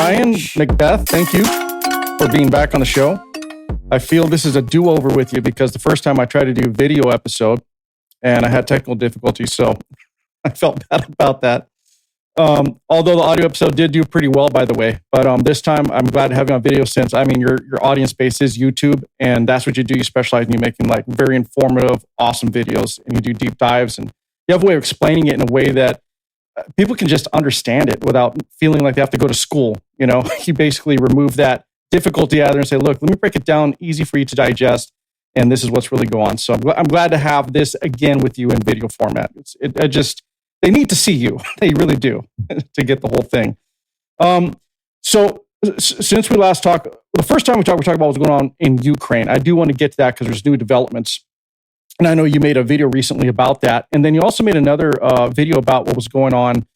Ryan, McBeth, thank you for being back on the show. I feel this is a do-over with you because the first time I tried to do a video episode and I had technical difficulties, so I felt bad about that. Although the audio episode did do pretty well, by the way. But this time, I'm glad to have you on video since, I mean, your audience base is YouTube, and that's what you do. You specialize in making like very informative, awesome videos, and you do deep dives, and you have a way of explaining it in a way that people can just understand it without feeling like they have to go to school. You know, you basically remove that difficulty out of there and say, look, let me break it down easy for you to digest, and this is what's really going on. So I'm glad to have this again with you in video format. They need to see you. They really do to get the whole thing. So since we last talked, the first time we talked about what's going on in Ukraine. I do want to get to that because there's new developments. And I know you made a video recently about that. And then you also made another video about what was going on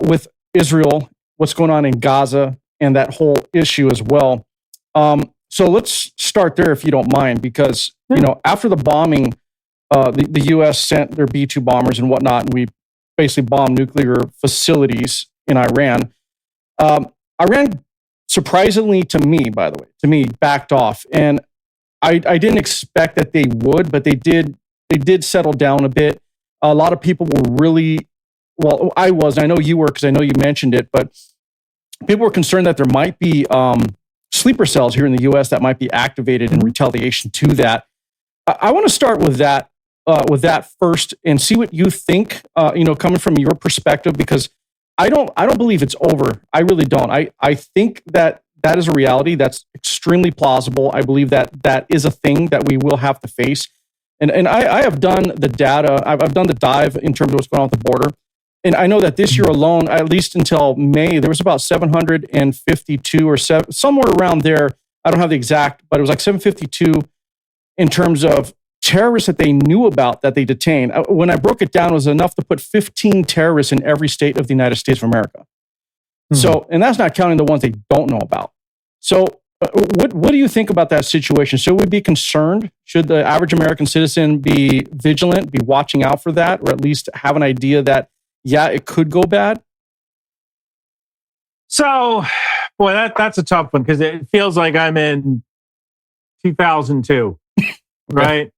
with Israel, what's going on in Gaza, and that whole issue as well. So let's start there if you don't mind, because, you know, after the bombing, the U.S. sent their B-2 bombers and whatnot, and we basically bombed nuclear facilities in Iran. Iran, surprisingly to me, backed off. And I didn't expect that they would, but they did settle down a bit. A lot of people were really, well, I know you were, because I know you mentioned it, but people were concerned that there might be sleeper cells here in the U.S. that might be activated in retaliation to that. I want to start with that first and see what you think, coming from your perspective, because I don't believe it's over. I really don't. I think that is a reality that's extremely plausible. I believe that is a thing that we will have to face. And I have done the data. I've done the dive in terms of what's going on with the border. And I know that this year alone, at least until May, there was about 752 or somewhere around there. I don't have the exact, but it was like 752 in terms of terrorists that they knew about that they detained. When I broke it down, it was enough to put 15 terrorists in every state of the United States of America. Mm-hmm. So, and that's not counting the ones they don't know about. So what do you think about that situation? Should we be concerned? Should the average American citizen be vigilant, be watching out for that, or at least have an idea that, yeah, it could go bad? So, boy, that's a tough one, because it feels like I'm in 2002, right?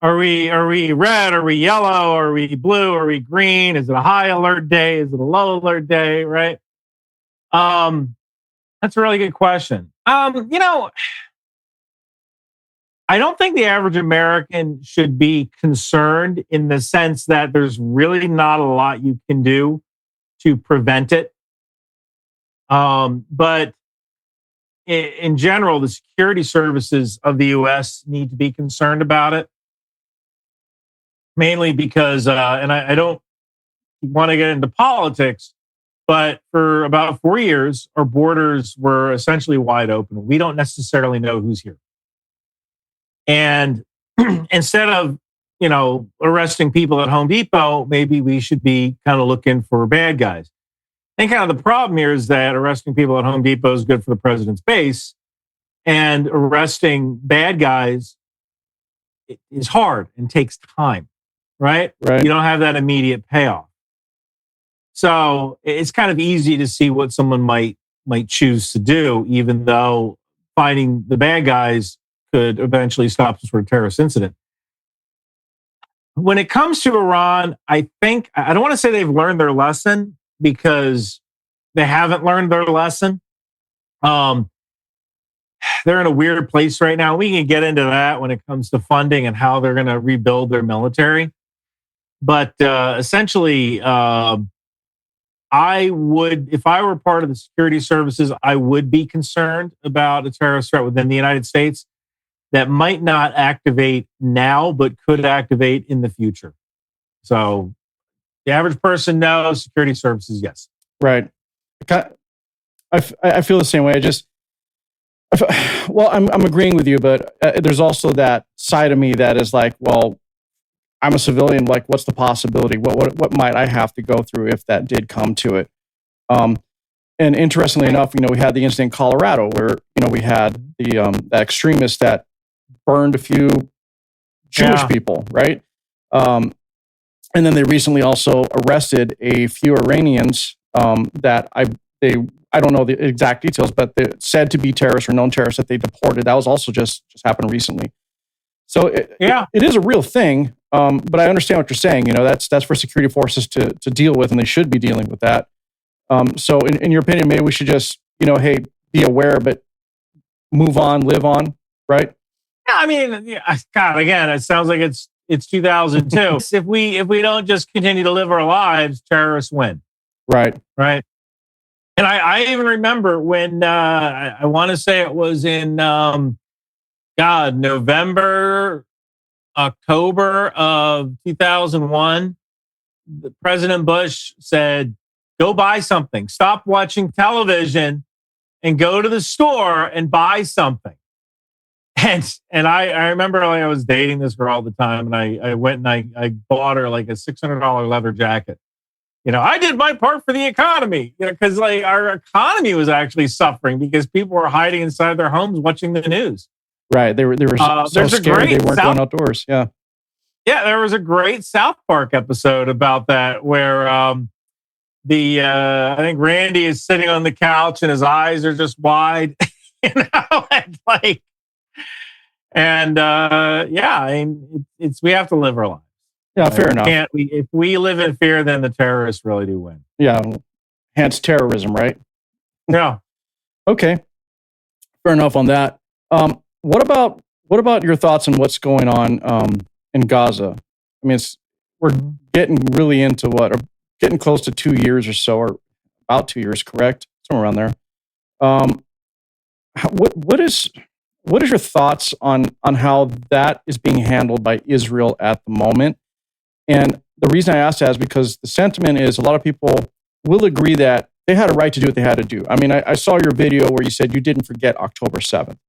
Are we red? Are we yellow? Are we blue? Are we green? Is it a high alert day? Is it a low alert day? Right? That's a really good question. I don't think the average American should be concerned, in the sense that there's really not a lot you can do to prevent it. But in general, the security services of the U.S. need to be concerned about it. Mainly because, and I don't want to get into politics, but for about 4 years, our borders were essentially wide open. We don't necessarily know who's here. And instead of, arresting people at Home Depot, maybe we should be kind of looking for bad guys. And kind of the problem here is that arresting people at Home Depot is good for the president's base, and arresting bad guys is hard and takes time, right? You don't have that immediate payoff. So it's kind of easy to see what someone might choose to do, even though finding the bad guys could eventually stop some sort of terrorist incident. When it comes to Iran, I don't want to say they've learned their lesson, because they haven't learned their lesson. They're in a weird place right now. We can get into that when it comes to funding and how they're going to rebuild their military. But essentially, I would, if I were part of the security services, I would be concerned about a terrorist threat within the United States that might not activate now, but could activate in the future. So the average person, no. Security services, yes. Right. I feel the same way. I'm agreeing with you, but there's also that side of me that is like, well, I'm a civilian. Like, what's the possibility? What might I have to go through if that did come to it? And interestingly enough, we had the incident in Colorado where we had the extremist that burned a few Jewish people, right? And then they recently also arrested a few Iranians that I don't know the exact details, but they're said to be terrorists or known terrorists that they deported. That was also just happened recently. So it is a real thing. But I understand what you're saying. That's for security forces to deal with, and they should be dealing with that. So in your opinion, maybe we should just, hey, be aware, but move on, live on, right? Yeah, I mean, God, again, it sounds like it's 2002. If we don't just continue to live our lives, terrorists win. Right. Right. And I even remember when I want to say it was in November, October of 2001, President Bush said, go buy something. Stop watching television and go to the store and buy something. And I remember I was dating this girl all the time, and I went and I bought her like a $600 leather jacket. I did my part for the economy, because our economy was actually suffering because people were hiding inside their homes watching the news. Right. They were so scared they weren't going outdoors. Yeah. Yeah, there was a great South Park episode about that where I think Randy is sitting on the couch and his eyes are just wide, we have to live our lives. Yeah, fair enough. If we live in fear, then the terrorists really do win. Yeah, hence terrorism, right? Yeah. Okay, fair enough on that. What about your thoughts on what's going on in Gaza? I mean, we're getting really into getting close to 2 years or so, or about 2 years, correct? Somewhere around there. What is your thoughts on how that is being handled by Israel at the moment? And the reason I asked that is because the sentiment is a lot of people will agree that they had a right to do what they had to do. I mean, I saw your video where you said you didn't forget October 7th.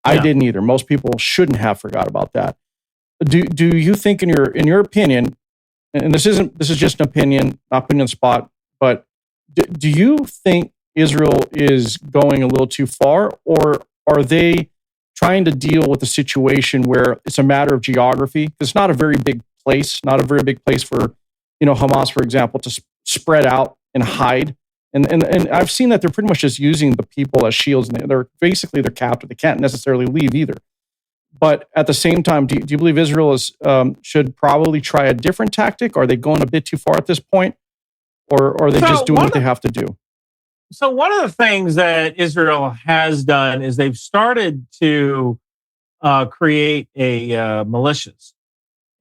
I didn't either. Most people shouldn't have forgot about that. Do you think, in your opinion, and this is just an opinion, not putting on the spot, but do you think Israel is going a little too far, or are they trying to deal with a situation where it's a matter of geography? It's not a very big place, for, Hamas, for example, to spread out and hide. And I've seen that they're pretty much just using the people as shields, and they're captive. They can't necessarily leave either. But at the same time, do you believe Israel should probably try a different tactic? Are they going a bit too far at this point? Or are they just doing what they have to do? So one of the things that Israel has done is they've started to create militias.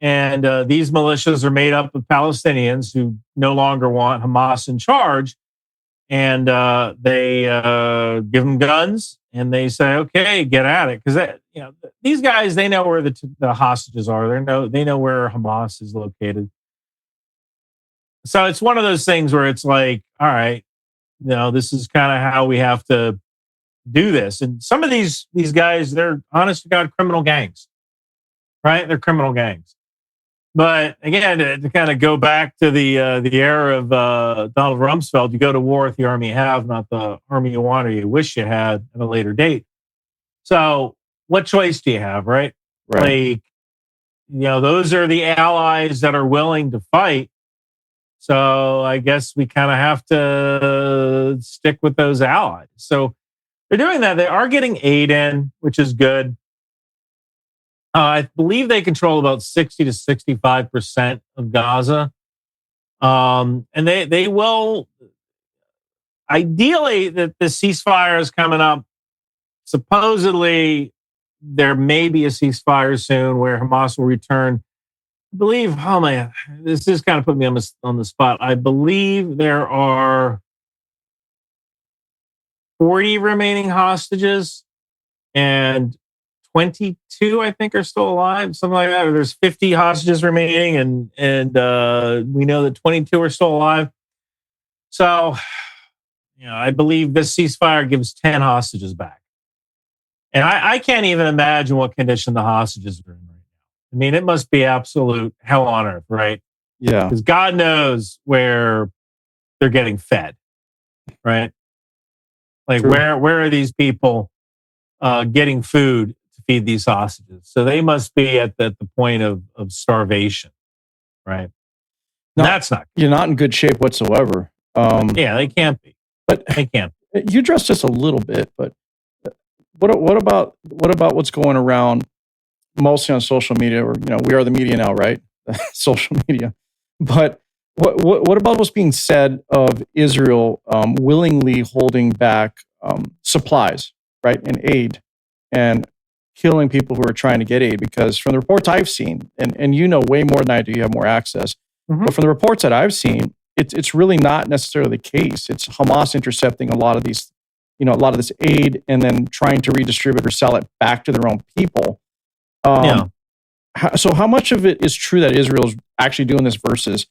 And these militias are made up of Palestinians who no longer want Hamas in charge. And they give them guns and they say, okay, get at it. Because these guys, they know where the hostages are. They know where Hamas is located. So it's one of those things where it's like, all right, this is kind of how we have to do this. And some of these guys, they're honest to God criminal gangs, right? They're criminal gangs. But again, to kind of go back to the era of Donald Rumsfeld, you go to war with the army you have, not the army you want or you wish you had at a later date. So what choice do you have, right? Right. Those are the allies that are willing to fight. So I guess we kind of have to stick with those allies. So they're doing that. They are getting aid in, which is good. I believe they control about 60 to 65% of Gaza. And they will, ideally, that the ceasefire is coming up. Supposedly, there may be a ceasefire soon where Hamas will return. I believe, oh man, this is kind of put me on the spot. I believe there are 40 remaining hostages and 22, I think, are still alive, something like that. Or there's 50 hostages remaining, and we know that 22 are still alive. So, I believe this ceasefire gives 10 hostages back. And I can't even imagine what condition the hostages are in right now. I mean, it must be absolute hell on earth, right? Yeah. Because God knows where they're getting fed, right? Like, True. where are these people getting food to feed these hostages? So they must be at the point of starvation, right? That's not good. You're not in good shape whatsoever. Yeah, they can't be. But They can. you addressed this a little bit, but what about what's going around mostly on social media? Or we are the media now, right? Social media. But what about what's being said of Israel willingly holding back supplies, right, and aid, and killing people who are trying to get aid? Because from the reports I've seen, and way more than I do, you have more access. Mm-hmm. But from the reports that I've seen, it's really not necessarily the case. It's Hamas intercepting a lot of these, a lot of this aid, and then trying to redistribute or sell it back to their own people. So how much of it is true that Israel's actually doing this versus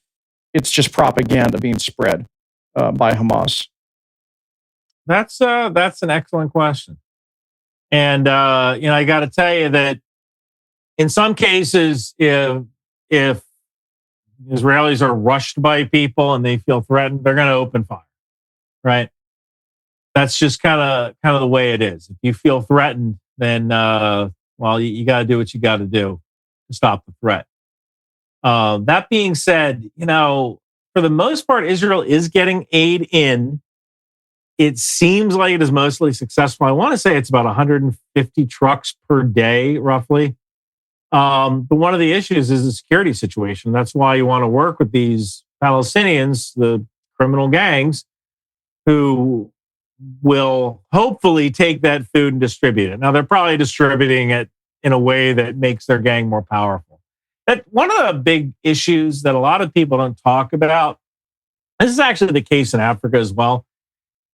it's just propaganda being spread by Hamas? That's an excellent question. And I got to tell you that in some cases, if Israelis are rushed by people and they feel threatened, they're going to open fire, right? That's just kind of the way it is. If you feel threatened, then you got to do what you got to do to stop the threat. That being said, for the most part, Israel is getting aid in. It seems like it is mostly successful. I want to say it's about 150 trucks per day, roughly. But one of the issues is the security situation. That's why you want to work with these Palestinians, the criminal gangs, who will hopefully take that food and distribute it. Now, they're probably distributing it in a way that makes their gang more powerful. That one of the big issues that a lot of people don't talk about, this is actually the case in Africa as well,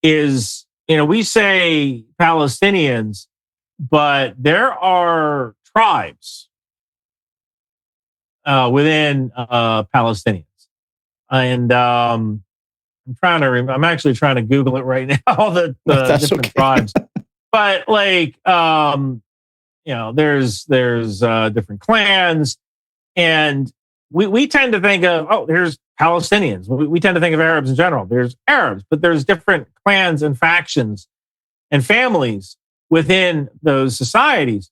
is, we say Palestinians, but there are tribes within Palestinians. And I'm actually trying to Google it right now, the different tribes. But there's different clans. And we tend to think of, there's Palestinians. We tend to think of Arabs in general. There's Arabs, but there's different clans and factions and families within those societies.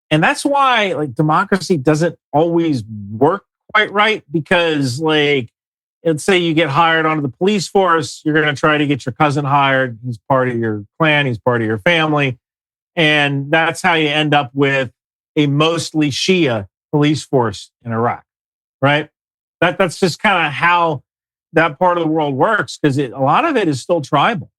And that's why democracy doesn't always work quite right, because let's say you get hired onto the police force, you're going to try to get your cousin hired. He's part of your clan. He's part of your family. And that's how you end up with a mostly Shia police force in Iraq, right? That's just kind of how that part of the world works, because a lot of it is still tribal.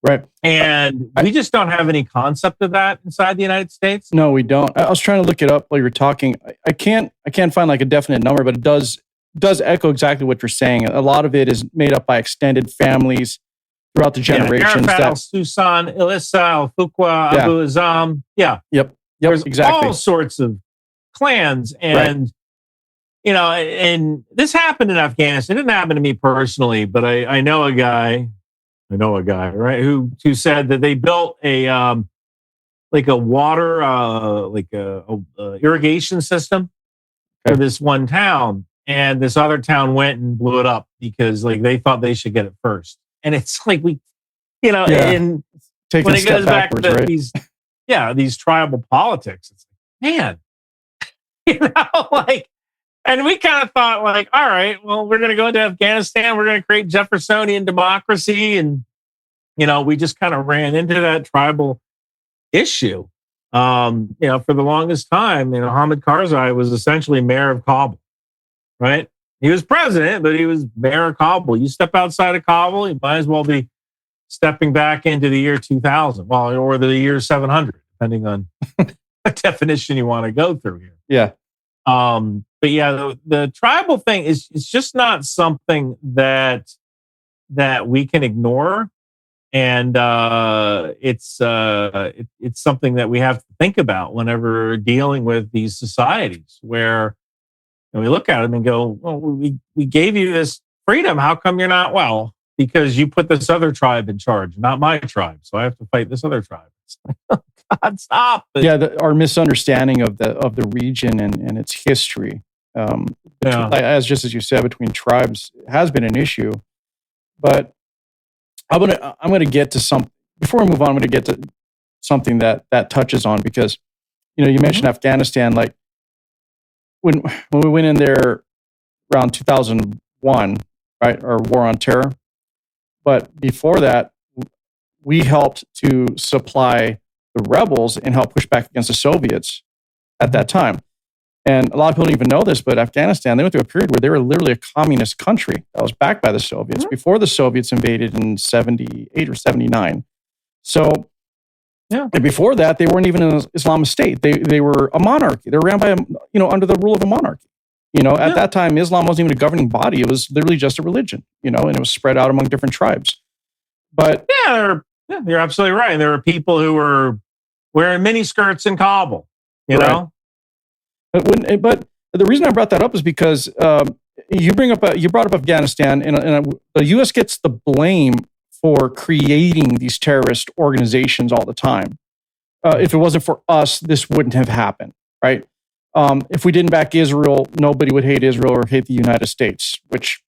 Right. And we just don't have any concept of that inside the United States. No, we don't. I was trying to look it up while you were talking. I can't find a definite number, but it does echo exactly what you're saying. A lot of it is made up by extended families throughout the generations. Arafat, Susan, Elissa, Fuqua, Abu Azam. Yeah. Yep. There's exactly all sorts of clans. And, and this happened in Afghanistan. It didn't happen to me personally, but I know a guy, right, who said that they built a water, a irrigation system for this one town. And this other town went and blew it up because they thought they should get it first. And it's and when it goes back to right? these tribal politics, it's man, and we kind of thought all right, well, we're going to go into Afghanistan. We're going to create Jeffersonian democracy. And, we just kind of ran into that tribal issue. For the longest time, Hamid Karzai was essentially mayor of Kabul. Right? He was president, but he was mayor of Kabul. You step outside of Kabul, you might as well be stepping back into the year 2000, or the year 700, depending on what definition you want to go through here. Yeah. But the tribal thing is just not something that we can ignore, and it's something that we have to think about whenever dealing with these societies where. And we look at them and go, well, we gave you this freedom. How come you're not? Well, because you put this other tribe in charge, not my tribe. So I have to fight this other tribe. God, stop. Our misunderstanding of the region and its history, as you said, between tribes has been an issue. But I'm gonna get to some. Before we move on, I'm gonna get to something that touches on, because you mentioned Afghanistan, When we went in there around 2001, right, or War on Terror. But before that, we helped to supply the rebels and help push back against the Soviets at that time. And a lot of people don't even know this, but Afghanistan, they went through a period where they were literally a communist country that was backed by the Soviets before the Soviets invaded in 78 or 79. So and before that, they weren't even an Islamist state. They were a monarchy. They were ran by, under the rule of a monarchy. At that time, Islam wasn't even a governing body. It was literally just a religion, and it was spread out among different tribes. But you're absolutely right. There were people who were wearing mini skirts in Kabul, you know? But the reason I brought that up is because you brought up Afghanistan, and the U.S. gets the blame for creating these terrorist organizations all the time. If it wasn't for us, this wouldn't have happened, right? If we didn't back Israel, nobody would hate Israel or hate the United States, which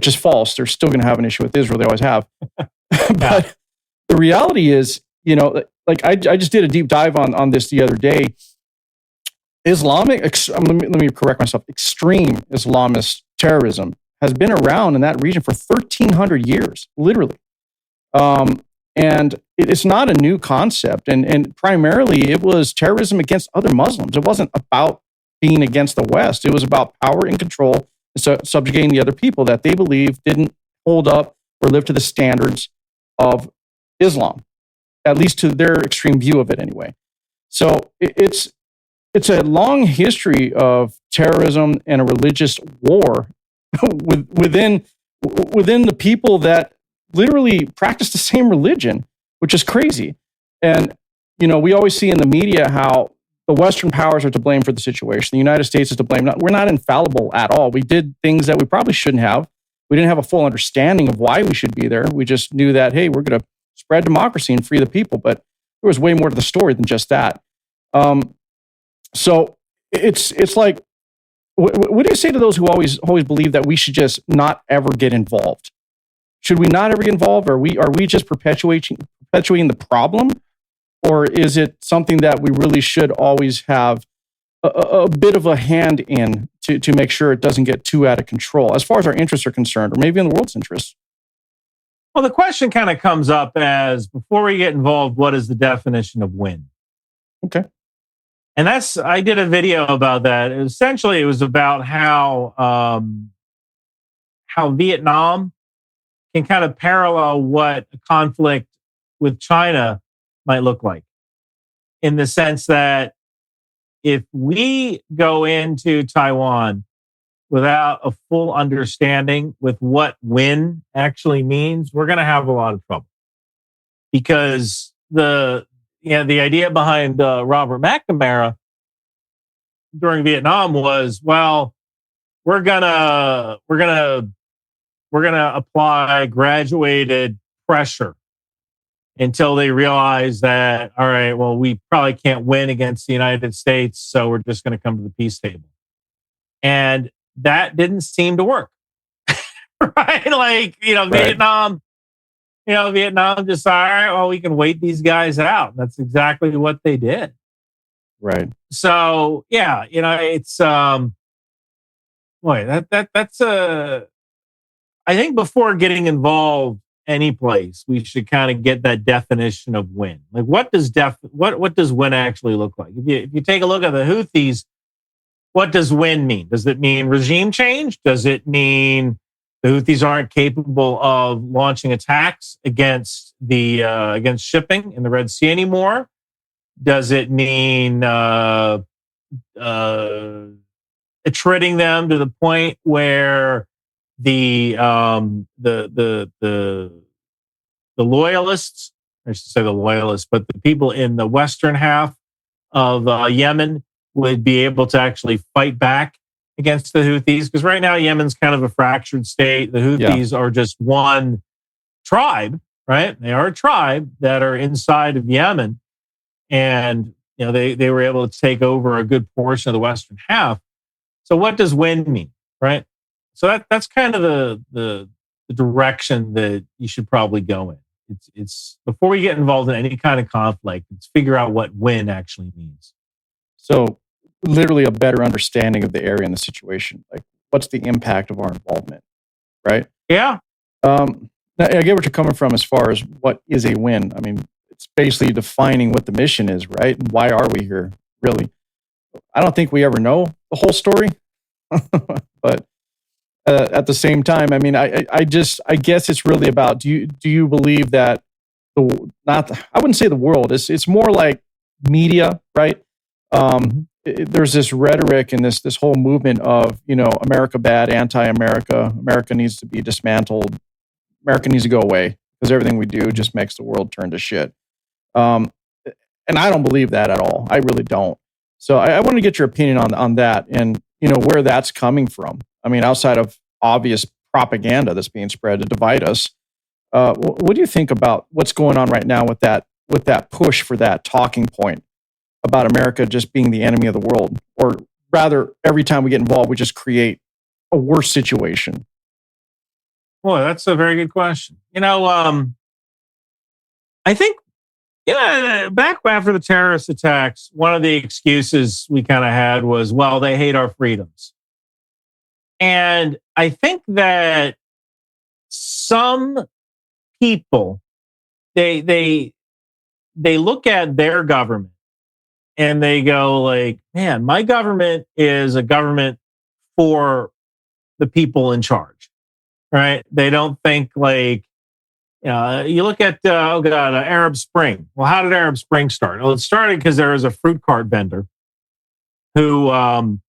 is false. They're still going to have an issue with Israel. They always have. But the reality is, like I just did a deep dive on this the other day. Let me correct myself. Extreme Islamist terrorism has been around in that region for 1,300 years, literally. And it's not a new concept. And primarily, it was terrorism against other Muslims. It wasn't about being against the West. It was about power and control, subjugating the other people that they believed didn't hold up or live to the standards of Islam, at least to their extreme view of it anyway. So it's a long history of terrorism and a religious war within the people that literally practice the same religion, which is crazy. And, we always see in the media how the Western powers are to blame for the situation. The United States is to blame. We're not infallible at all. We did things that we probably shouldn't have. We didn't have a full understanding of why we should be there. We just knew that, hey, we're going to spread democracy and free the people. But there was way more to the story than just that. So it's like, what do you say to those who always believe that we should just not ever get involved? Should we not ever get involved? Are we just perpetuating the problem? Or is it something that we really should always have a bit of a hand in to make sure it doesn't get too out of control as far as our interests are concerned, or maybe in the world's interests? Well, the question kind of comes up as, before we get involved, what is the definition of win? Okay. And I did a video about that. Essentially, it was about how Vietnam can kind of parallel what a conflict with China might look like, in the sense that if we go into Taiwan without a full understanding with what win actually means, we're going to have a lot of trouble. Because the idea behind Robert McNamara during Vietnam was, well, we're gonna apply graduated pressure until they realize that, all right, well, we probably can't win against the United States, so we're just going to come to the peace table. And that didn't seem to work, right? Like, Vietnam, Vietnam just, all right, well, we can wait these guys out. That's exactly what they did. Right. So, it's, that's I think before getting involved any place, we should kind of get that definition of win. Like, what does win actually look like? If you take a look at the Houthis, what does win mean? Does it mean regime change? Does it mean the Houthis aren't capable of launching attacks against against shipping in the Red Sea anymore? Does it mean attriting them to the point where the loyalists, I should say the loyalists, but the people in the western half of Yemen would be able to actually fight back against the Houthis? Because right now Yemen's kind of a fractured state. The Houthis are just one tribe, right? They are a tribe that are inside of Yemen, and they were able to take over a good portion of the western half. So what does win mean, right? So that's kind of the direction that you should probably go in. It's before we get involved in any kind of conflict, let's figure out what win actually means. So literally a better understanding of the area and the situation. Like, what's the impact of our involvement, right? Yeah. Now, I get what you're coming from as far as what is a win. I mean, it's basically defining what the mission is, right? And why are we here, really? I don't think we ever know the whole story, but at the same time, I mean, I guess it's really about do you believe that I wouldn't say the world, it's more like media, right? There's this rhetoric and this whole movement of, America bad, anti-America, America needs to be dismantled, America needs to go away because everything we do just makes the world turn to shit. And I don't believe that at all. I really don't. So I want to get your opinion on that and, where that's coming from. I mean, outside of obvious propaganda that's being spread to divide us, what do you think about what's going on right now with that push for that talking point about America just being the enemy of the world? Or rather, every time we get involved, we just create a worse situation. Boy, that's a very good question. I think, back after the terrorist attacks, one of the excuses we kind of had was, well, they hate our freedoms. And I think that some people, they look at their government and they go like, man, my government is a government for the people in charge, right? They don't think like, you look at, Arab Spring. Well, how did Arab Spring start? Well, it started because there was a fruit cart vendor who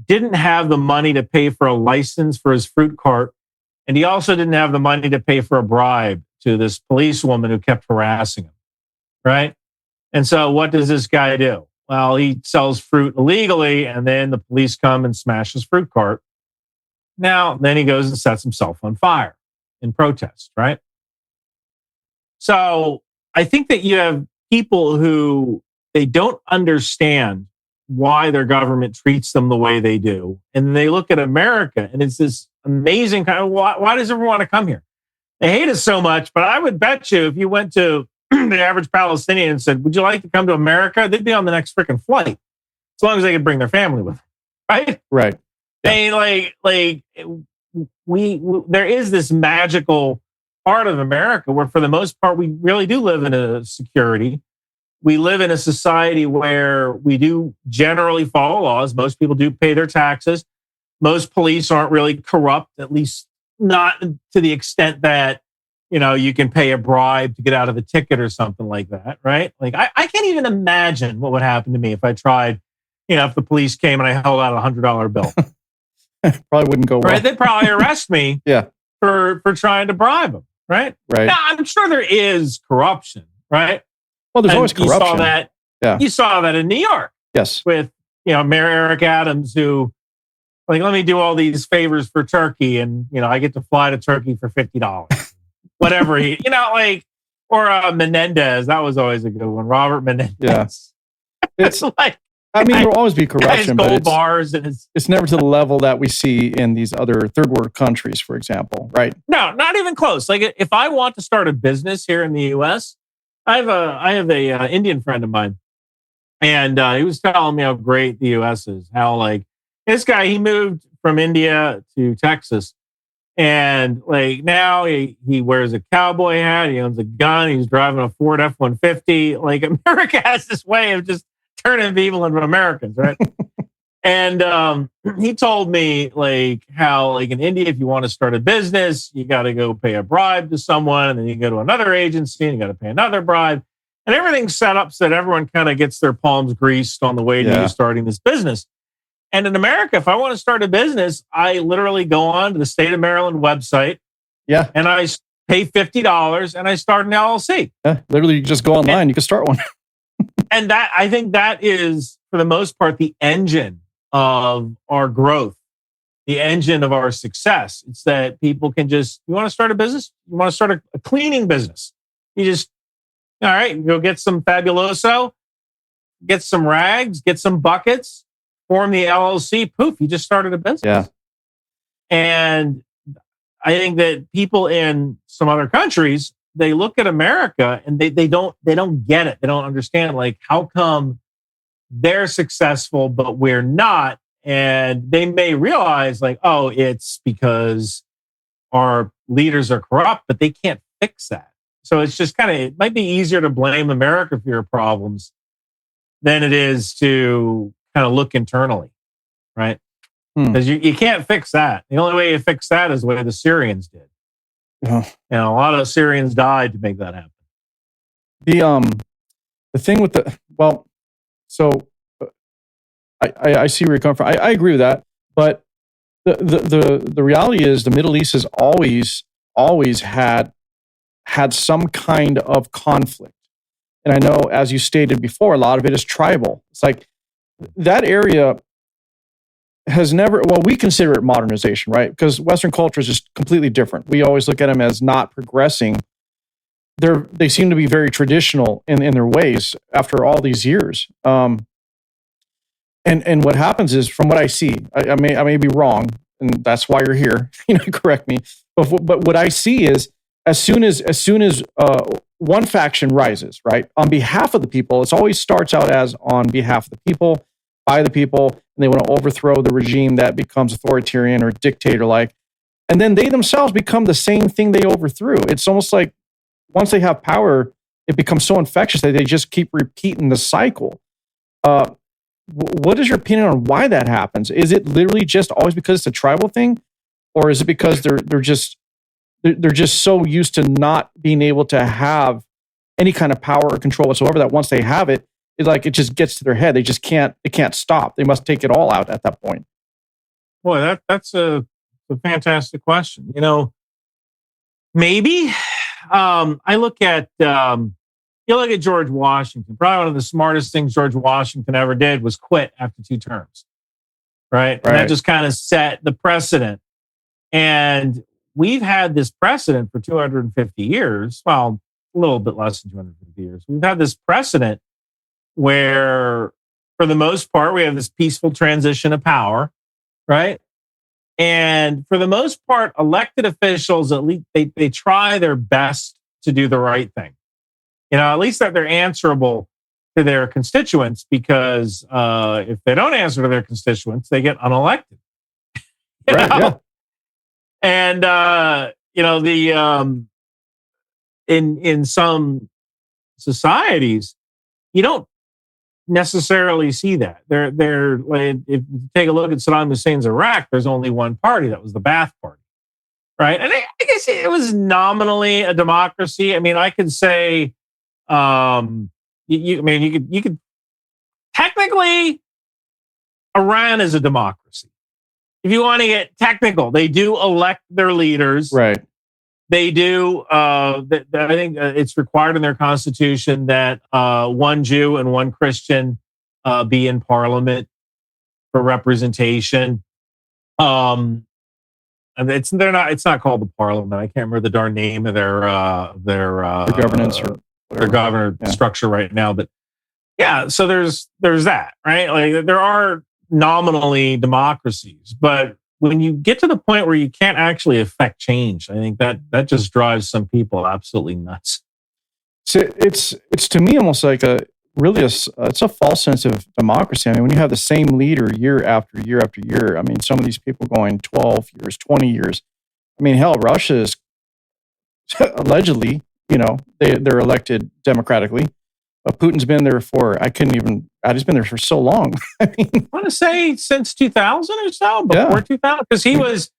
didn't have the money to pay for a license for his fruit cart. And he also didn't have the money to pay for a bribe to this policewoman who kept harassing him, right? And so what does this guy do? Well, he sells fruit illegally, and then the police come and smash his fruit cart. Now, then he goes and sets himself on fire in protest, right? So I think that you have people who they don't understand why their government treats them the way they do. And they look at America and it's this amazing kind of, why does everyone want to come here? They hate us so much, but I would bet you if you went to the average Palestinian and said, would you like to come to America? They'd be on the next freaking flight, as long as they could bring their family with them, right? Right. They there is this magical part of America where for the most part, we really do live in a security. We live in a society where we do generally follow laws. Most people do pay their taxes. Most police aren't really corrupt, at least not to the extent that, you can pay a bribe to get out of a ticket or something like that, right? Like I can't even imagine what would happen to me if I tried, if the police came and I held out $100 bill. Probably wouldn't go well. Right? They'd probably arrest me for trying to bribe them, right? Right. Now, I'm sure there is corruption, right? Well, there's always corruption. You saw that. Yeah. You saw that in New York. Yes. With Mayor Eric Adams, who let me do all these favors for Turkey, and I get to fly to Turkey for $50. Whatever he, or Menendez. That was always a good one. Robert Menendez. Yeah. It's like. I mean, there'll always be corruption, but bars it's never to the level that we see in these other third world countries, for example, right? No, not even close. Like if I want to start a business here in the U.S., I have a Indian friend of mine, and he was telling me how great the U.S. is. How this guy, he moved from India to Texas, and now he wears a cowboy hat, he owns a gun, he's driving a Ford F-150. America has this way of just turning people into Americans, right? And he told me how in India, if you want to start a business, you got to go pay a bribe to someone, and then you go to another agency and you got to pay another bribe, and everything's set up so that everyone kind of gets their palms greased on the way to you starting this business. And in America, if I want to start a business, I literally go on to the state of Maryland website, and I pay $50 and I start an LLC. Literally, you just go online, you can start one. And that, I think that is, for the most part, the engine of our growth, the engine of our success. It's that people can you want to start a business? You want to start a cleaning business? You just, all right, go get some Fabuloso, get some rags, get some buckets, form the LLC, poof, you just started a business. Yeah. And I think that people in some other countries, they look at America and they don't get it. They don't understand how come they're successful, but we're not. And they may realize oh, it's because our leaders are corrupt, but they can't fix that. So it's just it might be easier to blame America for your problems than it is to kind of look internally, right? Because you can't fix that. The only way you fix that is the way the Syrians did. A lot of Syrians died to make that happen. The thing with I see where you're coming from. I agree with that, but the reality is the Middle East has always had some kind of conflict, and I know, as you stated before, a lot of it is tribal. It's like that area has never. Well, we consider it modernization, right? Because Western culture is just completely different. We always look at them as not progressing. They seem to be very traditional in their ways after all these years. And what happens is, from what I see, I may be wrong, and that's why you're here. Correct me. But what I see is, as soon as one faction rises, right, on behalf of the people, it always starts out as on behalf of the people, by the people, and they want to overthrow the regime that becomes authoritarian or dictator-like, and then they themselves become the same thing they overthrew. It's almost like once they have power, it becomes so infectious that they just keep repeating the cycle. What is your opinion on why that happens? Is it literally just always because it's a tribal thing, or is it because they're just so used to not being able to have any kind of power or control whatsoever that once they have it, it just gets to their head. They can't stop. They must take it all out at that point. Boy, that's a fantastic question. Maybe. I look at George Washington. Probably one of the smartest things George Washington ever did was quit after 2 terms, right? And that just kind of set the precedent. And we've had this precedent for 250 years. Well, a little bit less than 250 years. We've had this precedent where, for the most part, we have this peaceful transition of power, right? And for the most part, elected officials, at least they try their best to do the right thing. At least that they're answerable to their constituents, because if they don't answer to their constituents, they get unelected. Right. Yeah. And in some societies, you don't necessarily see that. They're like, if you take a look at Saddam Hussein's Iraq, there's only one party. That was the Ba'ath Party, right? And I guess it was nominally a democracy. I mean, I could say, you could technically, Iran is a democracy. If you want to get technical, they do elect their leaders, right? They do. I think it's required in their constitution that one Jew and one Christian be in parliament for representation. And it's not called the parliament. I can't remember the darn name of their governance or their governor structure right now. But yeah, so there's that, right? Like, there are nominally democracies, but when you get to the point where you can't actually affect change, I think that just drives some people absolutely nuts. So it's to me almost like it's a false sense of democracy. I mean, when you have the same leader year after year after year, I mean, some of these people going 12 years, 20 years. I mean, hell, Russia is allegedly, they're elected democratically. Putin's been there he's been there for so long. I mean, I want to say since 2000 or so, before 2000, because he was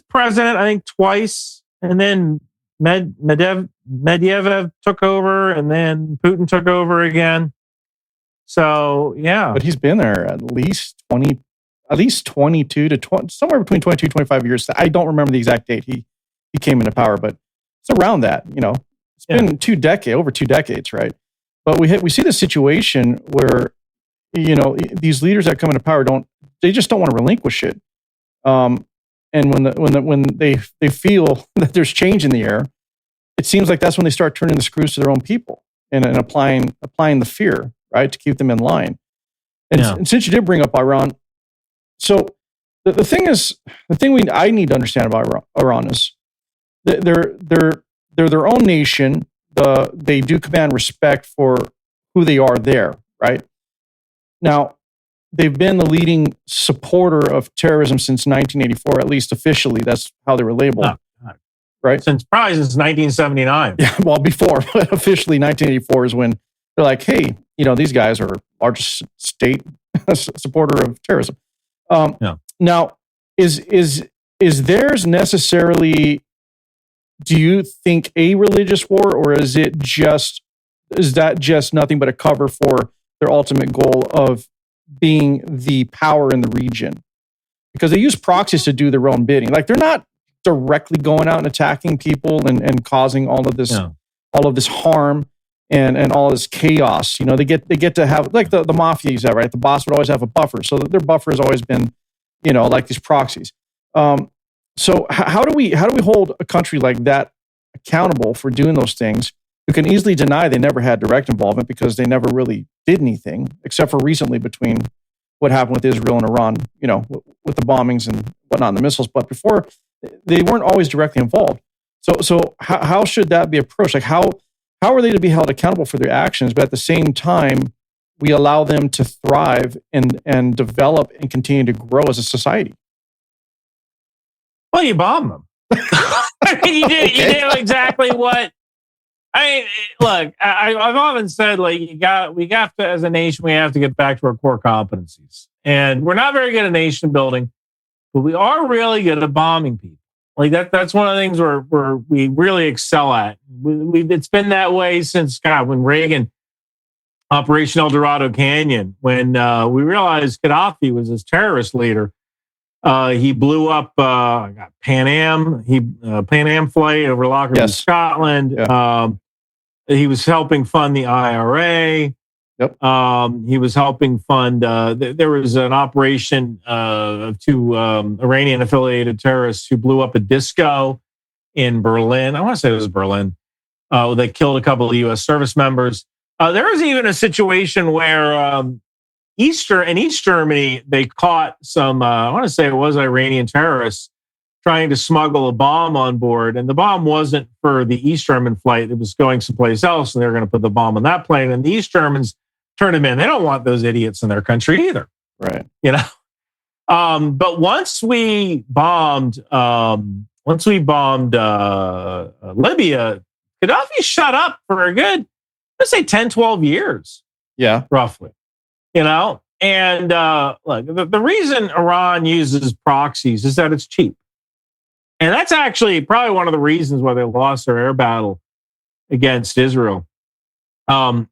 president, I think, twice, and then Medvedev took over, and then Putin took over again. So yeah, but he's been there at least 22 to 20, somewhere between 22 and 25 years. I don't remember the exact date he came into power, but it's around that. It's been over 2 decades, right? But we see the situation where, these leaders that come into power they just don't want to relinquish it. And when they feel that there's change in the air, it seems like that's when they start turning the screws to their own people and applying the fear, right, to keep them in line. And since you did bring up Iran, so the thing I need to understand about Iran is they're their own nation. They do command respect for who they are there, right? Now, they've been the leading supporter of terrorism since 1984, at least officially. That's how they were labeled, right? Probably since 1979. Yeah, well, before, but officially 1984 is when they're like, hey, these guys are largest state supporter of terrorism. Now, is theirs necessarily, do you think, a religious war, or is that just nothing but a cover for their ultimate goal of being the power in the region? Because they use proxies to do their own bidding. Like, they're not directly going out and attacking people and causing all of this harm and all this chaos. They get to have, like the mafia use that, right? The boss would always have a buffer. So their buffer has always been, like these proxies. So how do we hold a country like that accountable for doing those things, who can easily deny they never had direct involvement because they never really did anything, except for recently between what happened with Israel and Iran, with the bombings and whatnot, and the missiles. But before, they weren't always directly involved. So how should that be approached? Like, how are they to be held accountable for their actions, but at the same time, we allow them to thrive and develop and continue to grow as a society? Well, you bomb them. You do exactly what. Look, I've often said, like, we have to, as a nation, we have to get back to our core competencies. And we're not very good at nation building, but we are really good at bombing people. Like, that's one of the things where we really excel at. It's been that way since, when Reagan, Operation El Dorado Canyon, when we realized Gaddafi was this terrorist leader. He blew up Pan Am. Pan Am flight over Lockerbie, Scotland. Yeah. He was helping fund the IRA. Yep. He was helping fund. There was an operation of two Iranian-affiliated terrorists who blew up a disco in Berlin. I want to say it was Berlin. They killed a couple of U.S. service members. There was even a situation where in East Germany, they caught some, I want to say it was Iranian terrorists trying to smuggle a bomb on board. And the bomb wasn't for the East German flight. It was going someplace else, and they were going to put the bomb on that plane. And the East Germans turned them in. They don't want those idiots in their country either. Right. But once we bombed Libya, Gaddafi shut up for a good, let's say 10, 12 years. Yeah. Roughly. And look, the reason Iran uses proxies is that it's cheap. And that's actually probably one of the reasons why they lost their air battle against Israel. Iran,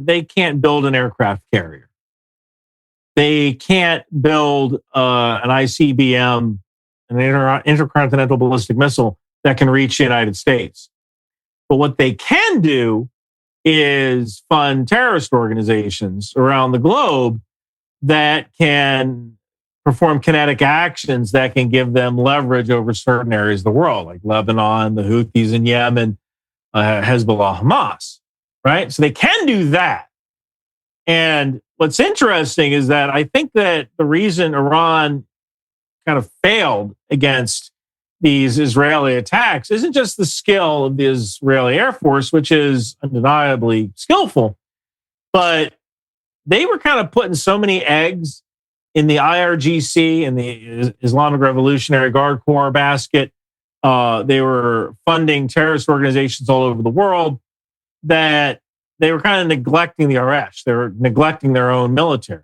they can't build an aircraft carrier. They can't build an ICBM, an intercontinental ballistic missile that can reach the United States. But what they can do is fund terrorist organizations around the globe that can perform kinetic actions that can give them leverage over certain areas of the world, like Lebanon, the Houthis in Yemen, Hezbollah, Hamas, right? So they can do that. And what's interesting is that I think that the reason Iran kind of failed against these Israeli attacks isn't just the skill of the Israeli Air Force, which is undeniably skillful, but they were kind of putting so many eggs in the IRGC and the Islamic Revolutionary Guard Corps basket. They were funding terrorist organizations all over the world that they were kind of neglecting the Arash. They were neglecting their own military.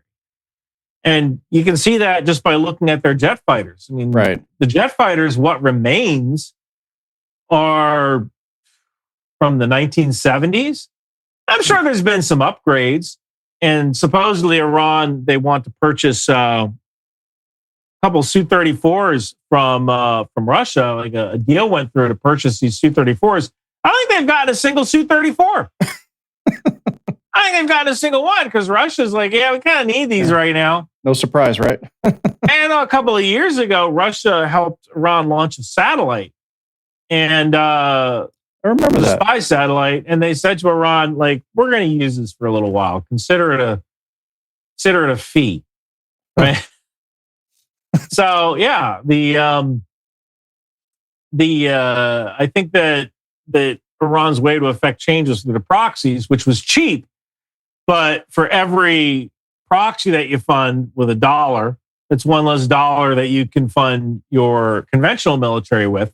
And you can see that just by looking at their jet fighters. I mean, right. The jet fighters, what remains, are from the 1970s. I'm sure there's been some upgrades. And supposedly Iran, they want to purchase a couple Su-34s from Russia. Like a deal went through to purchase these Su-34s. I don't think they've gotten a single Su-34. I think they've gotten a single one because Russia's like, yeah, we kind of need these right now. No surprise, right? And a couple of years ago, Russia helped Iran launch a satellite. And I remember that. Spy satellite. And they said to Iran, like, we're going to use this for a little while. Consider it a fee. Right? So, yeah, I think that Iran's way to affect changes through the proxies, which was cheap, but for every proxy that you fund with $1. That's one less dollar that you can fund your conventional military with.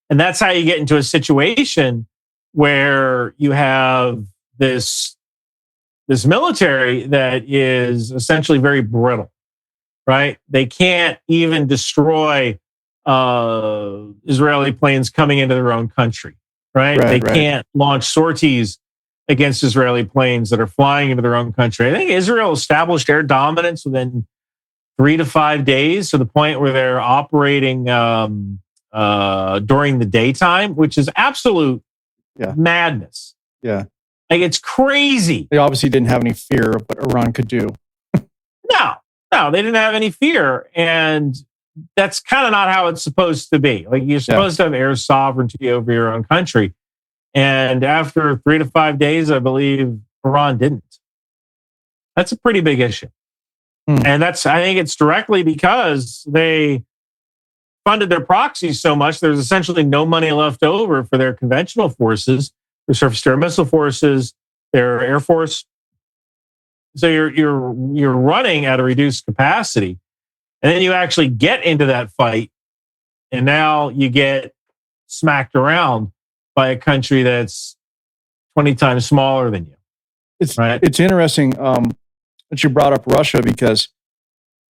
And that's how you get into a situation where you have this military that is essentially very brittle, right? They can't even destroy Israeli planes coming into their own country, right? They can't launch sorties against Israeli planes that are flying into their own country. I think Israel established air dominance within 3 to 5 days, to the point where they're operating during the daytime, which is absolute madness. Yeah. Like, it's crazy. They obviously didn't have any fear of what Iran could do. No, they didn't have any fear. And that's kind of not how it's supposed to be. Like, you're supposed to have air sovereignty over your own country. And after 3 to 5 days, I believe Iran didn't. That's a pretty big issue. And I think it's directly because they funded their proxies so much, there's essentially no money left over for their conventional forces, their surface-to-air missile forces, their air force. So you're running at a reduced capacity, and then you actually get into that fight, and now you get smacked around by a country that's 20 times smaller than you. It's interesting that you brought up Russia, because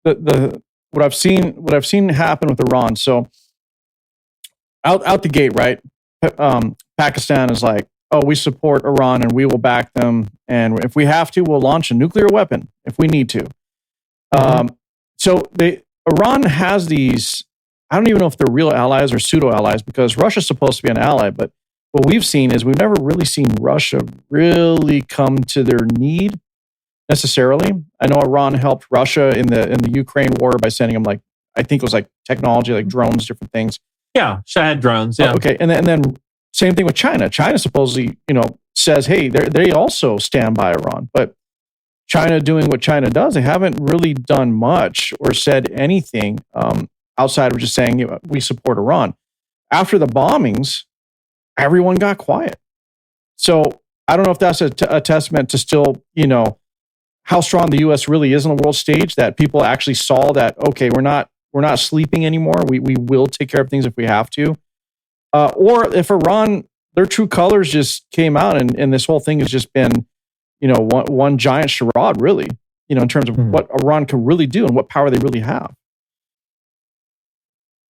what I've seen happen with Iran. So out the gate, right? Pakistan is like, oh, we support Iran and we will back them, and if we have to, we'll launch a nuclear weapon if we need to. So Iran has these. I don't even know if they're real allies or pseudo allies, because Russia's supposed to be an ally, but what we've seen is we've never really seen Russia really come to their need necessarily. I know Iran helped Russia in the Ukraine war by sending them, like, I think it was like technology, like drones, different things. Yeah, Shahad drones. Yeah. Okay, and then same thing with China. China supposedly, says, hey, they also stand by Iran, but China doing what China does, they haven't really done much or said anything outside of just saying, we support Iran. After the bombings, everyone got quiet. So I don't know if that's a testament to still, how strong the U.S. really is on the world stage, that people actually saw that, okay, we're not sleeping anymore. We will take care of things if we have to. Or if Iran, their true colors just came out, and this whole thing has just been, one giant charade, really, in terms of what Iran can really do and what power they really have.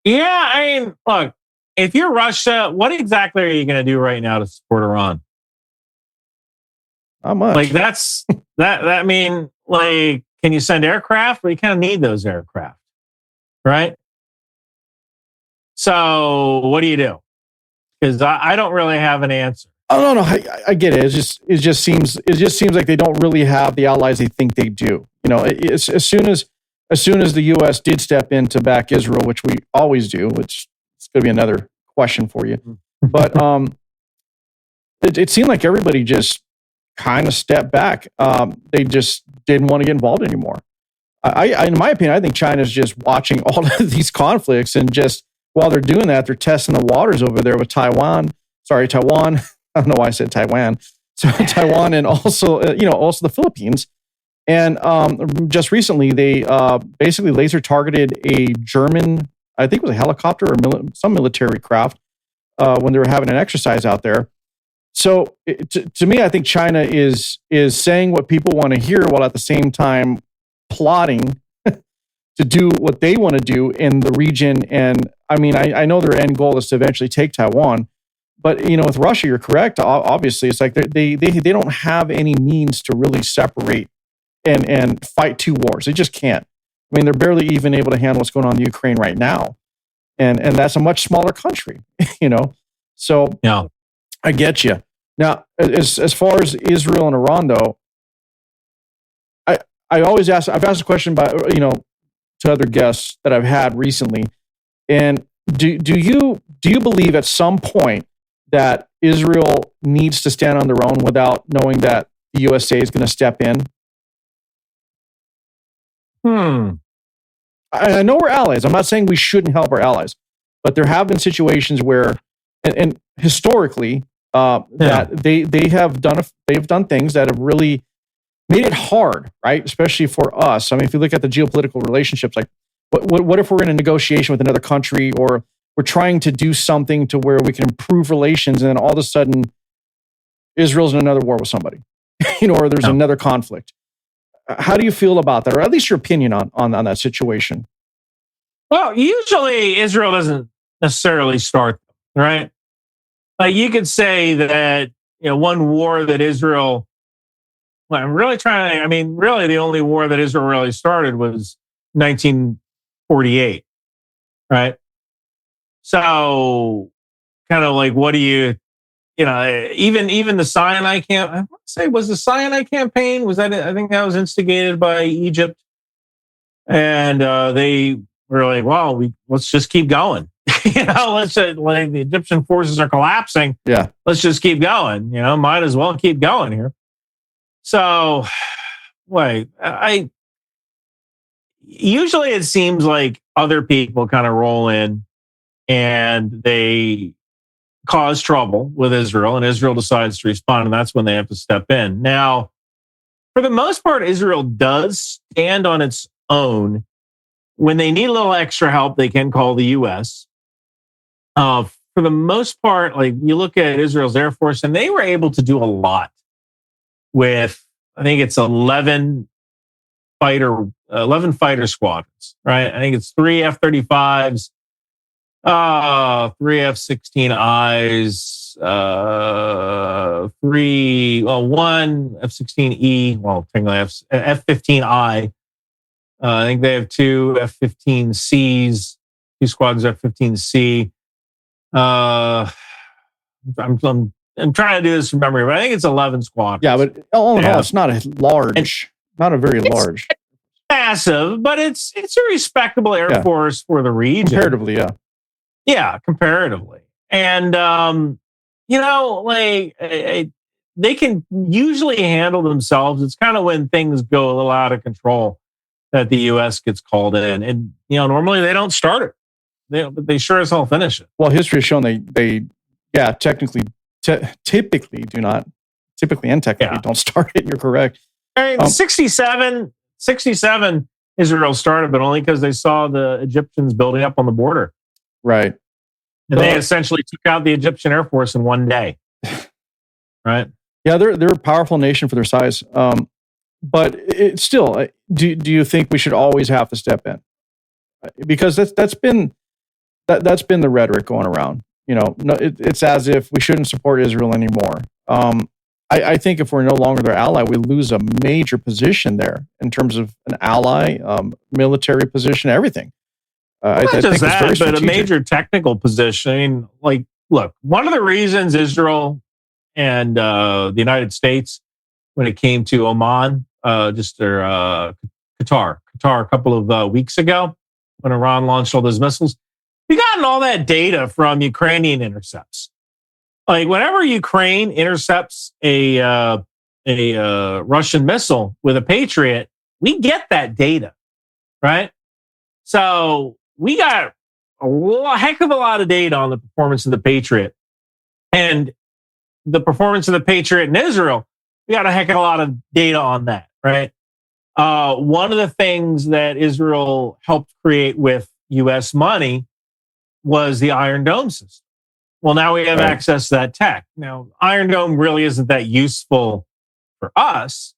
Yeah, I mean, look, if you're Russia, what exactly are you going to do right now to support Iran? Not much. Like, that's that. I mean, like, can you send aircraft? Well, you kind of need those aircraft, right? So what do? Because I don't really have an answer. Oh no, I get it. It just seems like they don't really have the allies they think they do. As soon as the U.S. did step in to back Israel, which we always do, which is going to be another question for you, but it seemed like everybody just kind of stepped back. They just didn't want to get involved anymore. I in my opinion, I think China's just watching all of these conflicts, and just while they're doing that, they're testing the waters over there with Taiwan. I don't know why I said Taiwan. So Taiwan, and also the Philippines. And just recently, they basically laser targeted a German, I think it was a helicopter or some military craft when they were having an exercise out there. So to me, I think China is saying what people want to hear, while at the same time plotting to do what they want to do in the region. And I mean, I know their end goal is to eventually take Taiwan. But, with Russia, you're correct. Obviously, it's like they don't have any means to really separate and fight two wars. They just can't. I mean, they're barely even able to handle what's going on in Ukraine right now. And that's a much smaller country, So yeah, I get you. Now, as far as Israel and Iran, though, I've asked a question by, to other guests that I've had recently. And do you believe at some point that Israel needs to stand on their own without knowing that the USA is going to step in? I know we're allies. I'm not saying we shouldn't help our allies, but there have been situations where, and historically, that they've done things that have really made it hard, right? Especially for us. I mean, if you look at the geopolitical relationships, like what if we're in a negotiation with another country, or we're trying to do something to where we can improve relations, and then all of a sudden Israel's in another war with somebody, or there's another conflict. How do you feel about that, or at least your opinion on that situation? Well, usually Israel doesn't necessarily start them, right? Like you could say that one war that Israel. Well, I'm really trying. I mean, really, the only war that Israel really started was 1948, right? So, kind of like, what do you? Even the Sinai camp. I want to say, was the Sinai campaign? Was that? I think that was instigated by Egypt, and they were like, "Well, let's just keep going." Let's like the Egyptian forces are collapsing. Yeah, let's just keep going. Might as well keep going here. So, I usually it seems like other people kind of roll in and they cause trouble with Israel, and Israel decides to respond, and that's when they have to step in. Now, for the most part, Israel does stand on its own. When they need a little extra help, they can call the U.S. For the most part, like you look at Israel's Air Force, and they were able to do a lot with, I think it's 11 fighter squadrons, right? I think it's 3 F-35s, 3 F-16Is, 1 F-16E, technically F-15I. I think they have 2 F-15Cs, 2 squadrons F-15C. I'm trying to do this from memory, but I think it's 11 squadrons. Yeah, but all in all, it's not a large, not a very large. Massive, but it's a respectable Air Force for the region. Comparatively, yeah. Yeah, comparatively. And, they can usually handle themselves. It's kind of when things go a little out of control that the U.S. gets called in. And, normally they don't start it. But they sure as hell finish it. Well, history has shown they typically do not, don't start it. You're correct. I mean, 67, Israel started, but only because they saw the Egyptians building up on the border. Right. And they essentially took out the Egyptian Air Force in one day. Right. Yeah, they're a powerful nation for their size. But it's still, do you think we should always have to step in? Because that's been the rhetoric going around. It's as if we shouldn't support Israel anymore. I think if we're no longer their ally, we lose a major position there in terms of an ally, military position, everything. Not just that, but a major technical position. I mean, look, one of the reasons Israel and the United States, when it came to Oman, Qatar a couple of weeks ago, when Iran launched all those missiles, we gotten all that data from Ukrainian intercepts. Like whenever Ukraine intercepts a Russian missile with a Patriot, we get that data, right? So we got a heck of a lot of data on the performance of the Patriot, and the performance of the Patriot in Israel. We got a heck of a lot of data on that, right? One of the things that Israel helped create with U.S. money was the Iron Dome system. Well, now we have access to that tech. Now, Iron Dome really isn't that useful for us,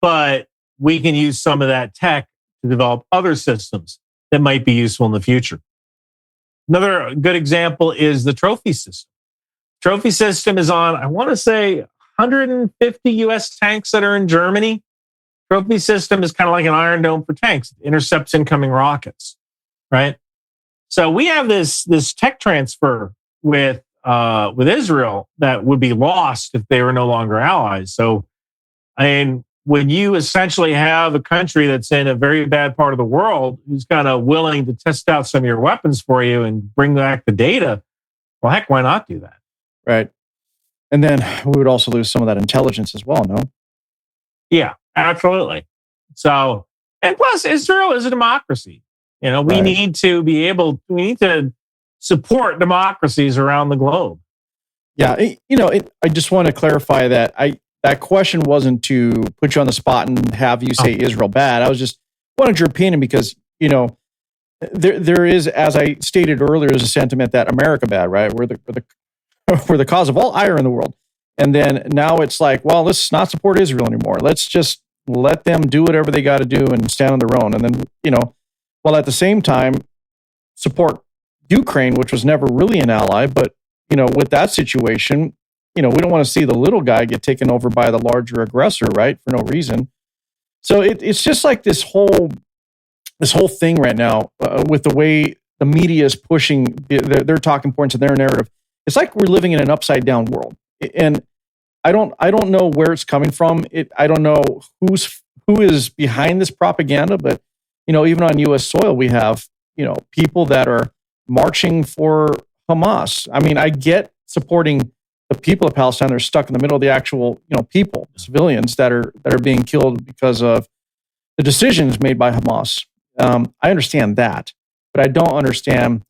but we can use some of that tech to develop other systems that might be useful in the future. Another good example is the trophy system. Trophy system is on, I want to say, 150 U.S. tanks that are in Germany. Trophy system is kind of like an Iron Dome for tanks. It intercepts incoming rockets, right? So we have this tech transfer with Israel that would be lost if they were no longer allies. So, I mean, when you essentially have a country that's in a very bad part of the world who's kind of willing to test out some of your weapons for you and bring back the data, well, heck, why not do that? Right. And then we would also lose some of that intelligence as well, no? Yeah, absolutely. So, and plus, Israel is a democracy. We need to support democracies around the globe. Yeah, I just want to clarify that that question wasn't to put you on the spot and have you say Israel bad. I was just wanted your opinion because, there is, as I stated earlier, there's a sentiment that America bad, right? We're the cause of all ire in the world. And then now it's like, well, let's not support Israel anymore. Let's just let them do whatever they got to do and stand on their own. And then, while at the same time support Ukraine, which was never really an ally, but, with that situation, we don't want to see the little guy get taken over by the larger aggressor, right? For no reason. So it's just like this whole thing right now with the way the media is pushing their talking points and their narrative. It's like we're living in an upside down world. And I don't know where it's coming from. I don't know who is behind this propaganda, but even on U.S. soil, we have people that are marching for Hamas. I mean, I get supporting the people of Palestine. They're stuck in the middle of the actual people, civilians that are being killed because of the decisions made by Hamas. I understand that, but I don't understand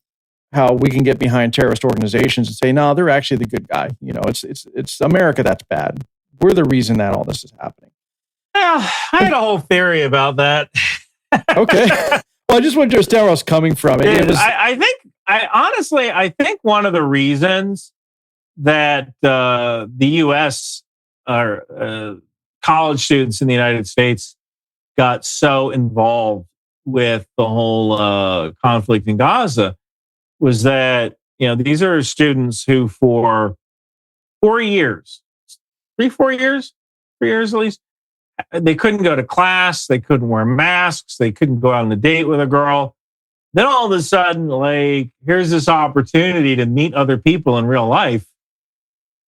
how we can get behind terrorist organizations and say, no, they're actually the good guy. It's America that's bad. We're the reason that all this is happening. Well, I had a whole theory about that. Okay. Well, I just wanted to understand where I was coming from. I think one of the reasons that the U.S. or college students in the United States got so involved with the whole conflict in Gaza was that, these are students who for 4 years, 4 years at least, they couldn't go to class, they couldn't wear masks, they couldn't go out on a date with a girl. Then all of a sudden, here's this opportunity to meet other people in real life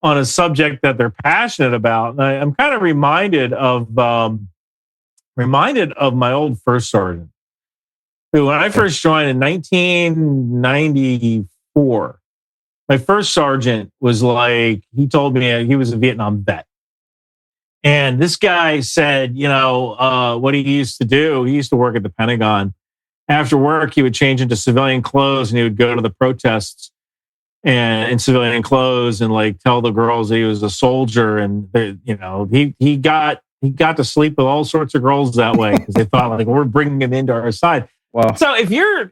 on a subject that they're passionate about. And I'm kind of reminded of my old first sergeant, who, when I first joined in 1994, my first sergeant was he told me he was a Vietnam vet. And this guy said, what he used to do, he used to work at the Pentagon. After work, he would change into civilian clothes and he would go to the protests and in civilian clothes and tell the girls that he was a soldier. And he got to sleep with all sorts of girls that way because they thought we're bringing him into our side. Wow. So if you're